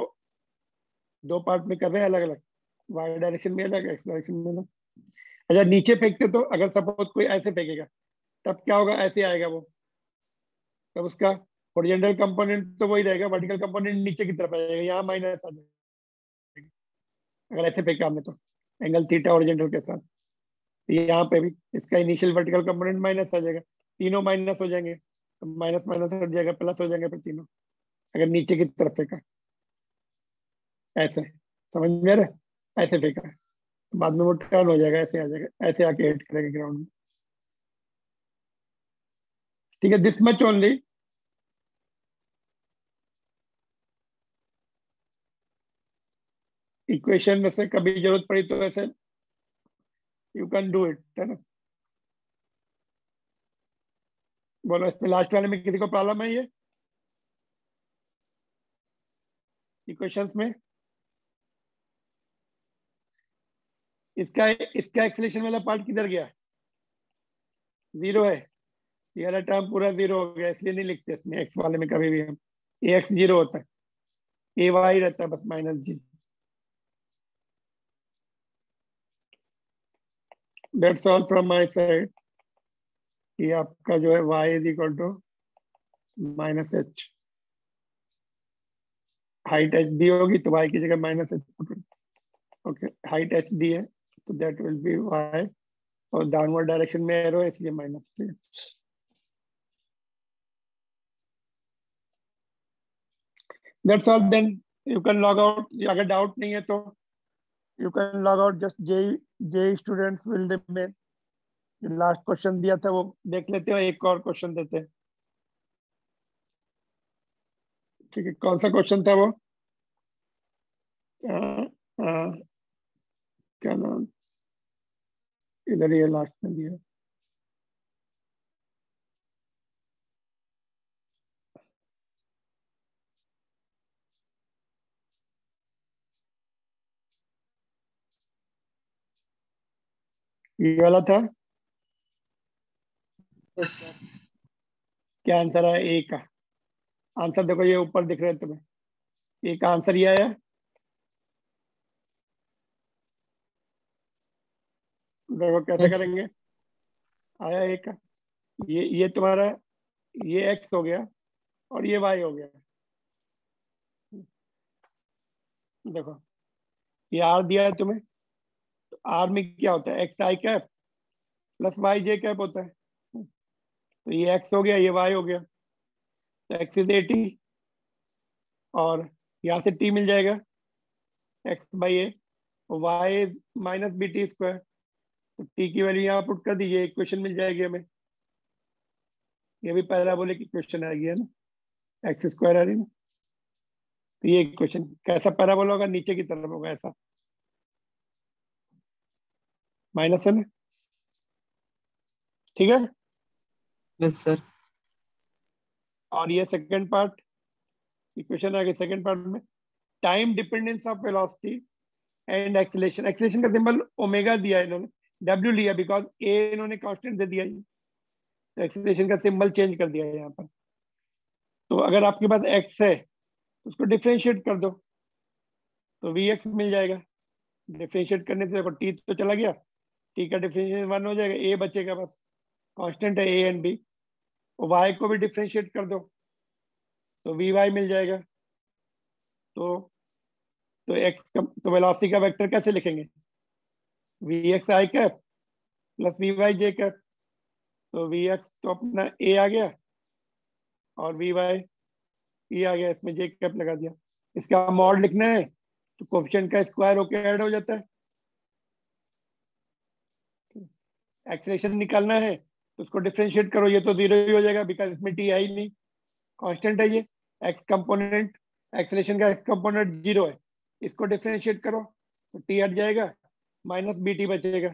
दो पार्ट में कर रहे हैं अलग अलग, वाई डायरेक्शन में अलग, एक्स डायरेक्शन में अलग। अच्छा नीचे फेंकते तो, अगर सपोज कोई ऐसे फेंकेगा तब क्या होगा, ऐसे आएगा वो, तब उसका हॉरिजॉन्टल कंपोनेंट तो वही रहेगा, वर्टिकल कंपोनेंट नीचे की तरफ आएगा, यहाँ माइनस आ जाएगा अगर ऐसे फेंका हमने तो, एंगल थीटा हॉरिजॉन्टल के साथ। तो यहाँ पे भी इसका इनिशियल वर्टिकल कंपोनेंट माइनस आ जाएगा, तीनों माइनस हो जाएंगे, तो माइनस माइनस हट जाएगा, प्लस हो जाएंगे फिर तीनों, अगर नीचे की तरफ फेंका ऐसे, समझ में आ रहा है, ऐसे फेंका तो बाद में वो टर्न हो जाएगा, ऐसे आ जाएगा, ऐसे आके हिट करेगा ग्राउंड में, ठीक है। This much only. इक्वेशन में से कभी जरूरत पड़ी तो ऐसे यू कैन डू इट, है ना। बोलो इसमें लास्ट वाले में किसी को प्रॉब्लम है, ये इक्वेशंस में, इसका इसका एक्सलेशन वाला पार्ट किधर गया, जीरो है, ये वाला टर्म पूरा जीरो हो गया, इसलिए नहीं लिखते इसमें एक्स वाले में कभी भी हम, ए एक्स जीरो होता है, ए वाई रहता है बस -g। That's all from my side. ये आपका जो है y is equal to -h, height h दी होगी तो y की जगह -h, ओके, हाइट h दी है तो दैट विल बी y, और डाउनवर्ड डायरेक्शन में एरो है इसलिए minus. That's all, then you can log out. अगर डाउट नहीं है तो you can log out, just JEE students will remain. Last question दिया था वो देख लेते हो, एक और क्वेश्चन देते हैं, ठीक है। कौन सा क्वेश्चन था वो, आ, आ, क्या नाम, इधर ये लास्ट में दिया, ये वाला था। Yes sir. क्या आंसर है ए का, आंसर देखो ये ऊपर दिख रहा है तुम्हें, ए का आंसर ये आया। देखो कैसे यस करेंगे, आया ए का, ये तुम्हारा, ये एक्स हो गया और ये वाई हो गया। देखो ये आर दिया है तुम्हें, तो आर में क्या होता है, x I cap plus Y J cap होता है, तो ये एक्स हो गया, ये वाई हो गया, तो एक्स इज 80, और यहाँ से टी मिल जाएगा, x by A, Y -bt², तो टी की वैल्यू यहाँ पुट कर दीजिए, इक्वेशन मिल जाएगी हमें। ये भी पैराबोलिक इक्वेशन आ गई है ना, एक्स स्क्वायर आ रही है ना, तो ये क्वेश्चन कैसा पैराबोला होगा, नीचे की तरफ होगा ऐसा, माइनस है ना, ठीक है। Yes sir. और ये सेकंड पार्ट, इक्वेशन आ गई सेकंड पार्ट में, time dependence of velocity and acceleration. Acceleration का सिंबल ओमेगा दिया है इन्होंने, डब्ल्यू लिया बिकॉज ए इन्होंने कांस्टेंट दे दिया है, तो एक्सीलरेशन का सिंबल चेंज कर दिया है यहाँ पर। तो अगर आपके पास एक्स है तो उसको डिफरेंशिएट कर दो, तो वी एक्स मिल जाएगा। डिफरेंशिएट करने से देखो टी तो चला गया, टी का डिफरेंशिएशन 1 हो जाएगा, ए बचेगा बस, कांस्टेंट है ए एंड बी। वाई को भी डिफरेंशिएट कर दो तो वी वाई मिल जाएगा। तो एक्स तो वेलोसिटी का वेक्टर कैसे लिखेंगे, V X I cap plus we Y J cap. तो वी एक्स तो अपना ए आ गया और वी वाई ई आ गया, इसमें जे कैप लगा दिया। इसका मॉड लिखना है तो कोफिशिएंट का स्क्वायर होकर ऐड हो जाता है। एक्सेलरेशन निकालना है तो उसको डिफरेंशिएट करो, ये तो जीरो ही हो जाएगा बिकॉज इसमें टी है ही नहीं, कांस्टेंट है ये। एक्स कंपोनेंट, एक्सेलरेशन का एक्स कंपोनेंट जीरो है, इसको डिफरेंशिएट करो तो टी हट जाएगा, माइनस बी टी बचेगा।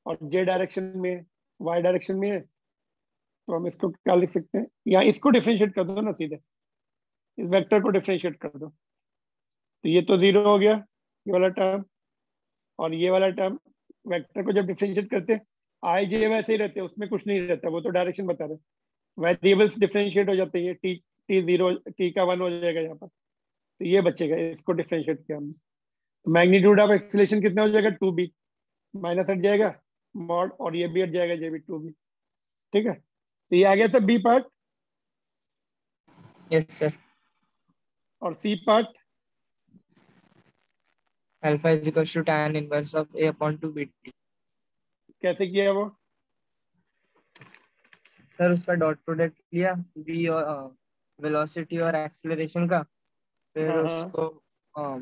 और जे डायरेक्शन में है, वाई डायरेक्शन में है, तो हम इसको क्या लिख सकते हैं, यहाँ इसको डिफरेंशिएट कर दो ना सीधे, इस वेक्टर को डिफरेंशिएट कर दो, तो ये तो जीरो हो गया ये वाला टर्म। और ये वाला टर्म वेक्टर को जब डिफरेंशिएट करते हैं, आई जे वैसे ही रहते हैं, उसमें कुछ नहीं रहता, वो तो डायरेक्शन बता रहे, वेरिएबल्स डिफरेंशिएट हो जाते हैं। टी टी जीरो, टी का 1 हो जाएगा यहाँ पर, तो ये बचेगा, इसको डिफरेंशिएट किया हमने। तो मैग्नीट्यूड ऑफ एक्सीलरेशन कितना हो जाएगा, 2b, माइनस हट जाएगा मॉड, और ये भी हट जाएगा जे भी 2b, ठीक है। तो ये आ गया था बी पार्ट। Yes sir. और C part, alpha is equal to tan inverse of a upon 2bt। कैसे किया वो, सर उसका डॉट प्रोडक्ट लिया v और वेलोसिटी और एक्सेलरेशन का, फिर हाँ हाँ उसको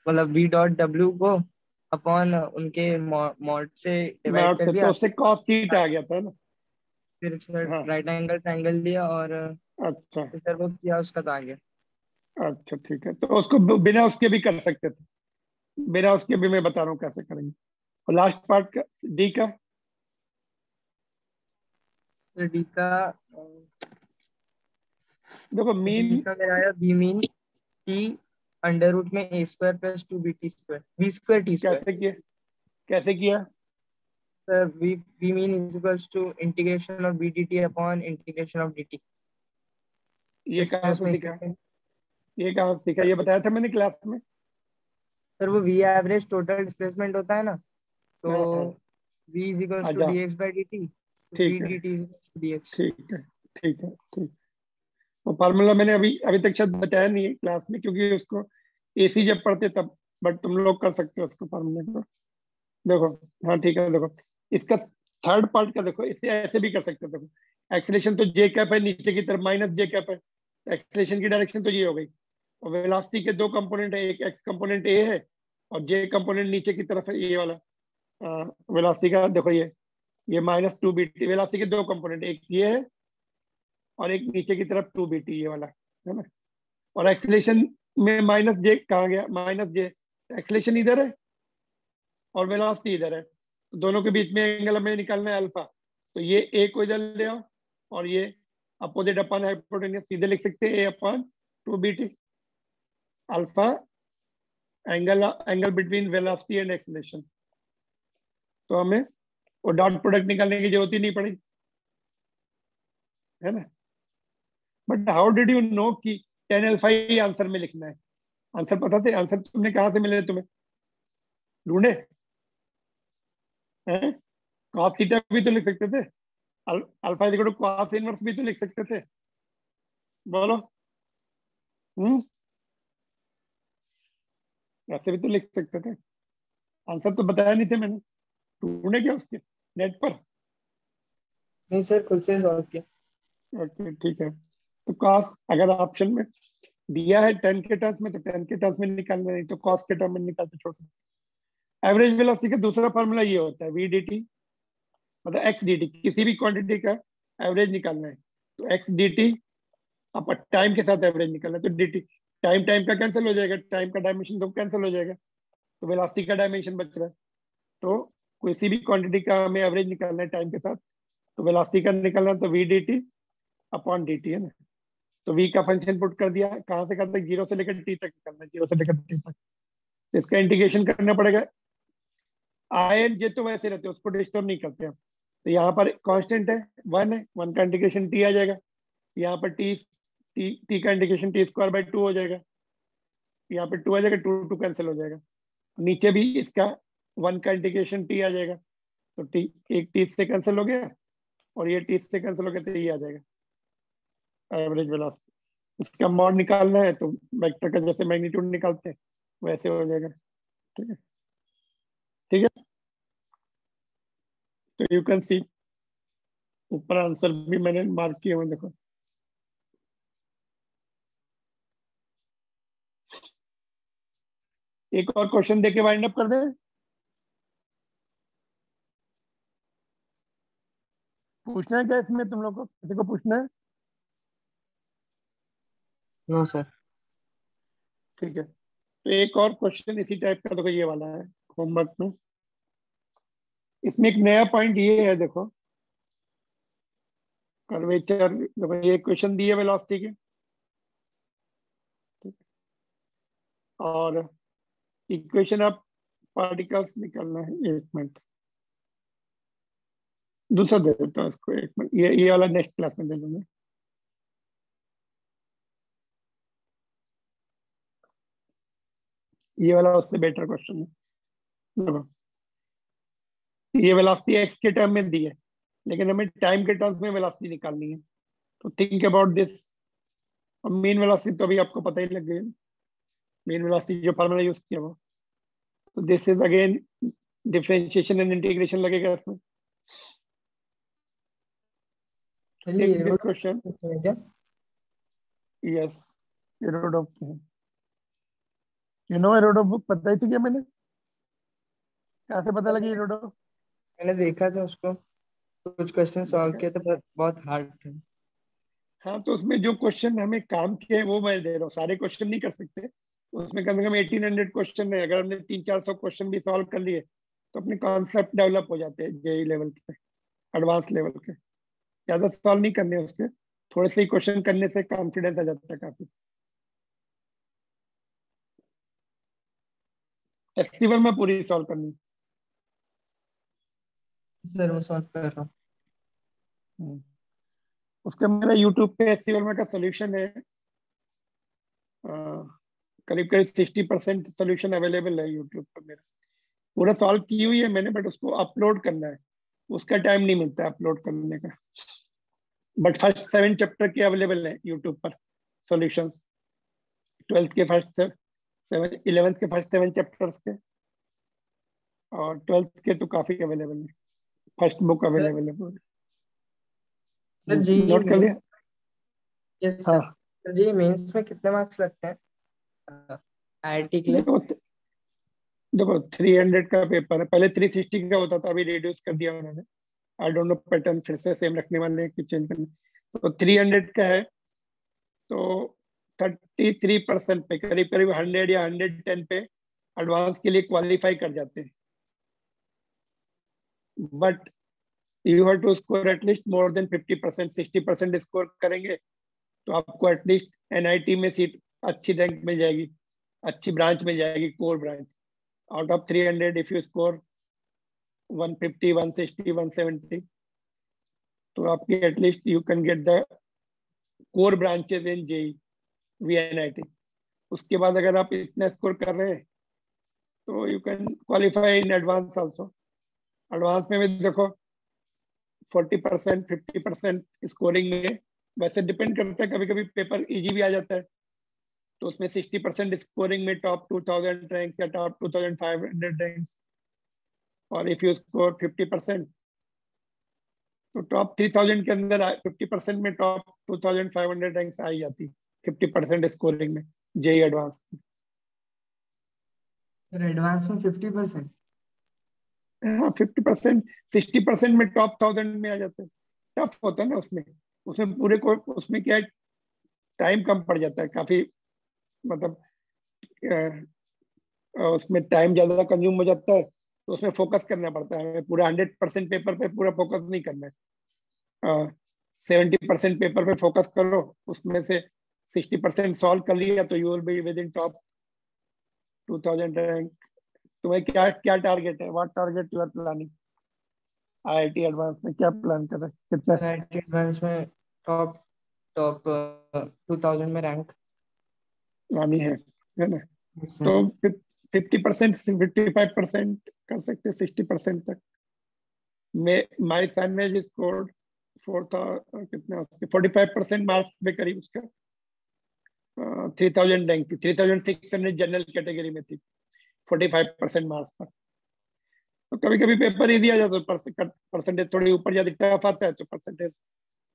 मतलब v डॉट w को अपॉन उनके मॉड से डिवाइड नॉट कर से, तो दिया। उससे कॉस थीटा आ गया था ना। फिर सर हाँ राइट एंगल ट्रायंगल लिया और अच्छा फिर सर वो किया, उसका तो आ गया। अच्छा ठीक है, तो उसको बिना उसके भी कर सकते थे, बिना उसके भी मैं बता रहा हूँ कैसे करेंगे। और लास्ट पार्ट का डी का, फिर डी का देखो डी मीन का मेरा आया B mean T under root में A square plus 2bt square B square T square. कैसे किया, कैसे किया, sir v mean is equals to integration of bdt upon integration of dt। ये कहाँ से इसमें सीखा, equation, ये कहाँ से सीखा, ये बताया था मैंने क्लास में। सर वो v एवरेज टोटल डिस्प्लेसमेंट होता है ना, तो हाँ हाँ v is equals to अच्छा dx by dt, तो v ठीक है dt is equals to dx। ठीक है ठीक है ठीक। वो फार्मूला मैंने अभी अभी तक शायद बताया नहीं है क्लास में, क्योंकि उसको एसी जब पढ़ते तब, बट तुम लोग कर सकते हो उसको फार्मूले को। देखो हाँ ठीक है, देखो इसका थर्ड पार्ट का देखो, इसे ऐसे भी कर सकते हो। देखो एक्सेलरेशन तो जे कैप है, नीचे की तरफ माइनस जे कैप है, एक्सेलरेशन की डायरेक्शन तो ये हो गई। और वेलोसिटी के दो कंपोनेंट है, एक एक्स कंपोनेंट ए है और जे कंपोनेंट नीचे की तरफ है, ये वाला वेलोसिटी का। देखो ये माइनस 2bt, वेलोसिटी के दो कंपोनेंट, एक ये है और एक नीचे की तरफ 2bt, ये वाला है ना। और एक्सेलरेशन में माइनस जे कहाँ गया, माइनस जे, एक्सेलरेशन इधर है और वेलोसिटी इधर है, तो दोनों के बीच में एंगल हमें निकालना है अल्फा। तो ये ए को इधर ले आओ और ये अपोजिट अपन हाइपोटेन्यूस, सीधे लिख सकते हैं ए अपन 2bt alpha, angle between velocity and acceleration. तो हमें वो डॉट प्रोडक्ट निकालने की जरूरत ही नहीं पड़ी, है ना। But how did you know कि tan अल्फा ही आंसर में लिखना है, आंसर पता थे, आंसर तुमने कहाँ से मिले, तुम्हें ढूंढे हैं, cos थीटा भी तो लिख सकते थे, alpha equal to cos inverse भी तो लिख सकते थे, बोलो। ऐसे भी तो लिख सकते थे, आंसर तो बताया नहीं थे मैंने, ढूंढे क्या उसके नेट पर। नहीं सर खुद से सॉल्व किया। ओके ठीक है, तो cos अगर ऑप्शन में दिया है tan के टर्म्स में, तो tan के टर्म्स में निकालना, नहीं तो cos के टर्म में निकाल के छोड़ सकते। एवरेज वेलोसिटी का दूसरा फार्मूला ये होता है v dt, मतलब x dt, किसी भी क्वांटिटी का एवरेज निकालना है तो x dt, अब टाइम के साथ एवरेज निकालना है तो dt, टाइम टाइम का कैंसिल हो जाएगा, टाइम का डायमेंशन तो कैंसिल हो जाएगा, तो वेलोसिटी का डायमेंशन बच रहा है। तो किसी भी क्वांटिटी का हमें एवरेज निकालना है टाइम के साथ, तो वेलोसिटी का निकालना है, तो V D T upon D T है ना। तो वी का फंक्शन पुट कर दिया, कहाँ से करते हैं, 0 से लेकर टी तक निकालना है, 0 से लेकर टी तक। तो इसका इंटीग्रेशन करना पड़ेगा। आई एंड जे तो वैसे रहते हैं, उसको डिस्टर्ब नहीं करते हम। तो यहाँ पर कांस्टेंट है 1 है, 1 का इंटीग्रेशन टी आ जाएगा। यहाँ पर टी टी का इंटीग्रेशन टी स्क्वायर बाई 2 हो जाएगा। यहाँ पे 2 आ जाएगा, 2 2 कैंसिल हो जाएगा। नीचे भी इसका 1 का इंटीग्रेशन टी आ जाएगा, तो टी एक टी से कैंसिल हो गया और ये टी से कैंसिल हो गया, तो ये आ जाएगा एवरेज वेलोसिटी। इसका मॉड निकालना है तो वेक्टर का जैसे मैग्नीट्यूड निकालते हैं वैसे हो जाएगा। ठीक है, ठीक है। तो यू कैन सी ऊपर आंसर भी मैंने मार्क किए हुए, देखो। एक और क्वेश्चन देके वाइंड अप कर दे। पूछना है क्या इसमें तुम लोग को, किसी को पूछना है? No sir. ठीक है, तो एक और क्वेश्चन इसी टाइप का देखो, ये वाला है होमवर्क में। इसमें एक नया पॉइंट ये है, देखो कर्वेचर, देखो ये क्वेश्चन दिए वेलोसिटी के, और इक्वेशन ऑफ पार्टिकल्स निकालना है। एक मिनट, दूसरा दे देता हूँ इसको, एक मिनट, ये वाला नेक्स्ट क्लास में दे दूंगा। ये वाला उससे बेटर क्वेश्चन है। देखो ये वेलोसिटी एक्स के टर्म में दी है, लेकिन हमें टाइम के टर्म्स में वेलोसिटी निकालनी है। तो थिंक अबाउट दिस। और मेन वेलोसिटी तो अभी आपको पता ही लग गई, मेन वेलोसिटी जो फॉर्मूला यूज किया वो। तो this is again differentiation and integration लगेगा इसमें। Take this question. क्या यस, एरोडॉप के हैं। यू नो एरोडॉप बुक पता ही थी क्या? मैंने कहाँ से पता लगी एरोडॉप? मैंने देखा था उसको, कुछ क्वेश्चन सॉल्व देखा। किए थे पर बहुत हार्ड थे। हाँ, तो उसमें जो क्वेश्चन हमें काम किए हैं वो मैं दे रहा हूँ, सारे क्वेश्चन नहीं कर सकते। उसमें कम से कम 1800 क्वेश्चन है। अगर हमने 300-400 क्वेश्चन भी सॉल्व कर लिए तो अपने कॉन्सेप्ट डेवलप हो जाते हैं जेई लेवल के, एडवांस लेवल के। ज्यादा सॉल्व नहीं करने उसके, थोड़े से ही क्वेश्चन करने से कॉन्फिडेंस आ जाता है काफी। एफसीवन में पूरी सॉल्व करनी। सर वो सॉल्व कर रहा हूँ। उसका मेरा यूट्यूब पे एफसीवन का सोल्यूशन है, करीब करीब 60% सोल्यूशन अवेलेबल है यूट्यूब पर मेरा। पूरा सॉल्व की हुई है मैंने, बट उसको अपलोड करना है, उसका टाइम नहीं मिलता है अपलोड करने का। बट फर्स्ट 7 चैप्टर के अवेलेबल है यूट्यूब पर सॉल्यूशंस। 12th के फर्स्ट 7, 11th के फर्स्ट 7 चैप्टर्स के, और 12th के तो काफी अवेलेबल है, फर्स्ट बुक अवेलेबल है पूरी। सर जी नोट कर लिया? यस हाँ, सर। जी मेंस में कितने मार्क्स लगते हैं आईआईटी के लिए? देखो देखो 300 का पेपर है, पहले 360 का होता था, अभी रिड्यूस कर दिया उन्होंने। आई डोंट नो पैटर्न फिर से सेम रखने वाले हैं कि चेंज करने। तो 300 का है, तो 33% पे, करीब करीब 100 या 110 पे एडवांस के लिए क्वालिफाई कर जाते हैं। But you have to score at least more than 50%। 60% score करेंगे तो आपको एटलीस्ट एनआईटी में सीट, अच्छी रैंक मिल जाएगी, अच्छी ब्रांच मिल जाएगी, core branch. Out of 300 if you score 150, 160, 170, तो आपकी at least you can get the core branches in JEE VNIT. उसके बाद अगर आप इतना स्कोर कर रहे हैं तो you can qualify in advance also. Advance में भी देखो 40%, 50% स्कोरिंग में, वैसे डिपेंड करता है, कभी कभी पेपर इजी भी आ जाता है, तो उसमें 60% स्कोरिंग में टॉप 2000 रैंक्स या टॉप 2500 रैंक्स। और इफ यू स्कोर 50% तो टॉप 3000 के अंदर 50% में टॉप 2500 रैंक्स आ ही जाती, 50% स्कोरिंग में जेई एडवांस। सर एडवांस में 50%? हाँ 50%, 60% में टॉप 1000 में आ जाते हैं। टफ होता है ना उसमें, उसमें पूरे को, उसमें क्या है, टाइम कम पड़ जाता है काफी, मतलब उसमें टाइम ज्यादा कंज्यूम हो जाता है, तो उसमें फोकस करना पड़ता है। हमें पूरा 100% पेपर पे पूरा फोकस नहीं करना है। 70% पेपर पे फोकस करो, उसमें से 60% सॉल्व कर लिया तो you will be within top 2000 rank. तुम्हें क्या क्या टारगेट है? What target you are planning? IIT advance में क्या प्लान कर रहे हैं? कितना? आईआईटी एडवांस में टॉप टॉप 2000 में रैंक लानी है ना? सर। तो 50%, 55% कर सकते, 60% तक। माई सन ने स्कोर्ड 4 था, कितना उसके 45% मार्क्स पे करीब उसका 3000 रैंक थी, 3600 जनरल कैटेगरी में थी, 45% मार्क्स पर। तो कभी कभी पेपर इजी आ जाता है, परसेंटेज थोड़ी ऊपर जाती, टफ आता है तो परसेंटेज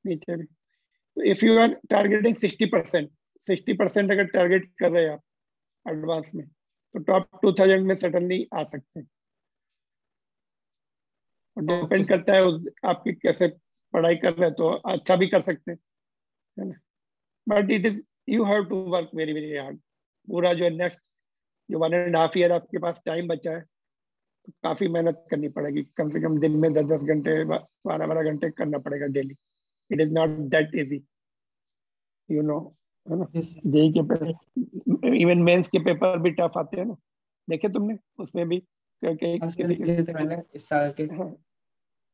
नीचे भी। तो इफ यू आर टारगेटिंग 60%, 60% अगर टारगेट कर रहे हैं आप एडवांस में, तो टॉप 2000 में सडनली आ सकते हैं। और ओके डिपेंड करता है उस आपकी कैसे पढ़ाई कर रहे हैं, तो अच्छा भी कर सकते हैं, है ना? But it is, you have to work very very hard. पूरा जो नेक्स्ट जो 1.5 ईयर आपके पास टाइम बचा है, तो काफी मेहनत करनी पड़ेगी। कम से कम दिन में 10-10 घंटे, 12-12 घंटे करना पड़ेगा daily. It is not that easy, you know, है ना? Yes sir. जेई के पेपर, इवन मेंस के पेपर भी टफ आते हैं ना, देखे तुमने? उसमें भी आज में किसी देख लिए थे मैंने इस साल के। हाँ,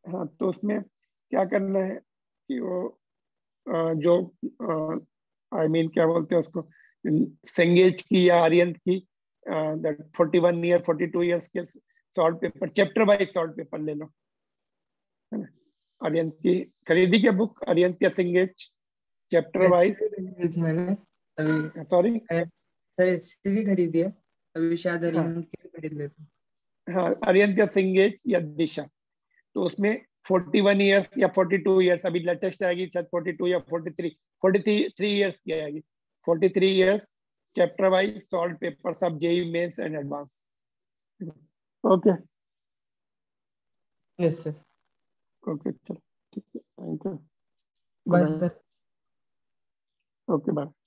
हाँ, तो उसमें क्या करना है कि वो जो आई मीन क्या बोलते हैं उसको, सेंगेज की या आर्यन की 41 ईयर 42 ईयर्स के solve paper, chapter wise solve paper ले लो, है ना? आर्यन की खरीदी क्या बुक, आर्यन या सेंगेज, चैप्टर वाइज? खरीदी थी मैंने अभी। सॉरी, सर इसकी भी खरीदी है अभी, शायद हाँ, अरिहंत की भी खरीद लेते हैं। हाँ, आर्यन या सेंगेज या दिशा। तो उसमें 41 ईयर्स या 42 ईयर्स, अभी लेटेस्ट आएगी शायद 42 या 43 ईयर्स की आएगी। 43 years chapter wise solve paper, सब JEE mains and advance. Okay, yes sir. Okay, चलो, ठीक है, thank you, good bye night, sir. Okay, bye.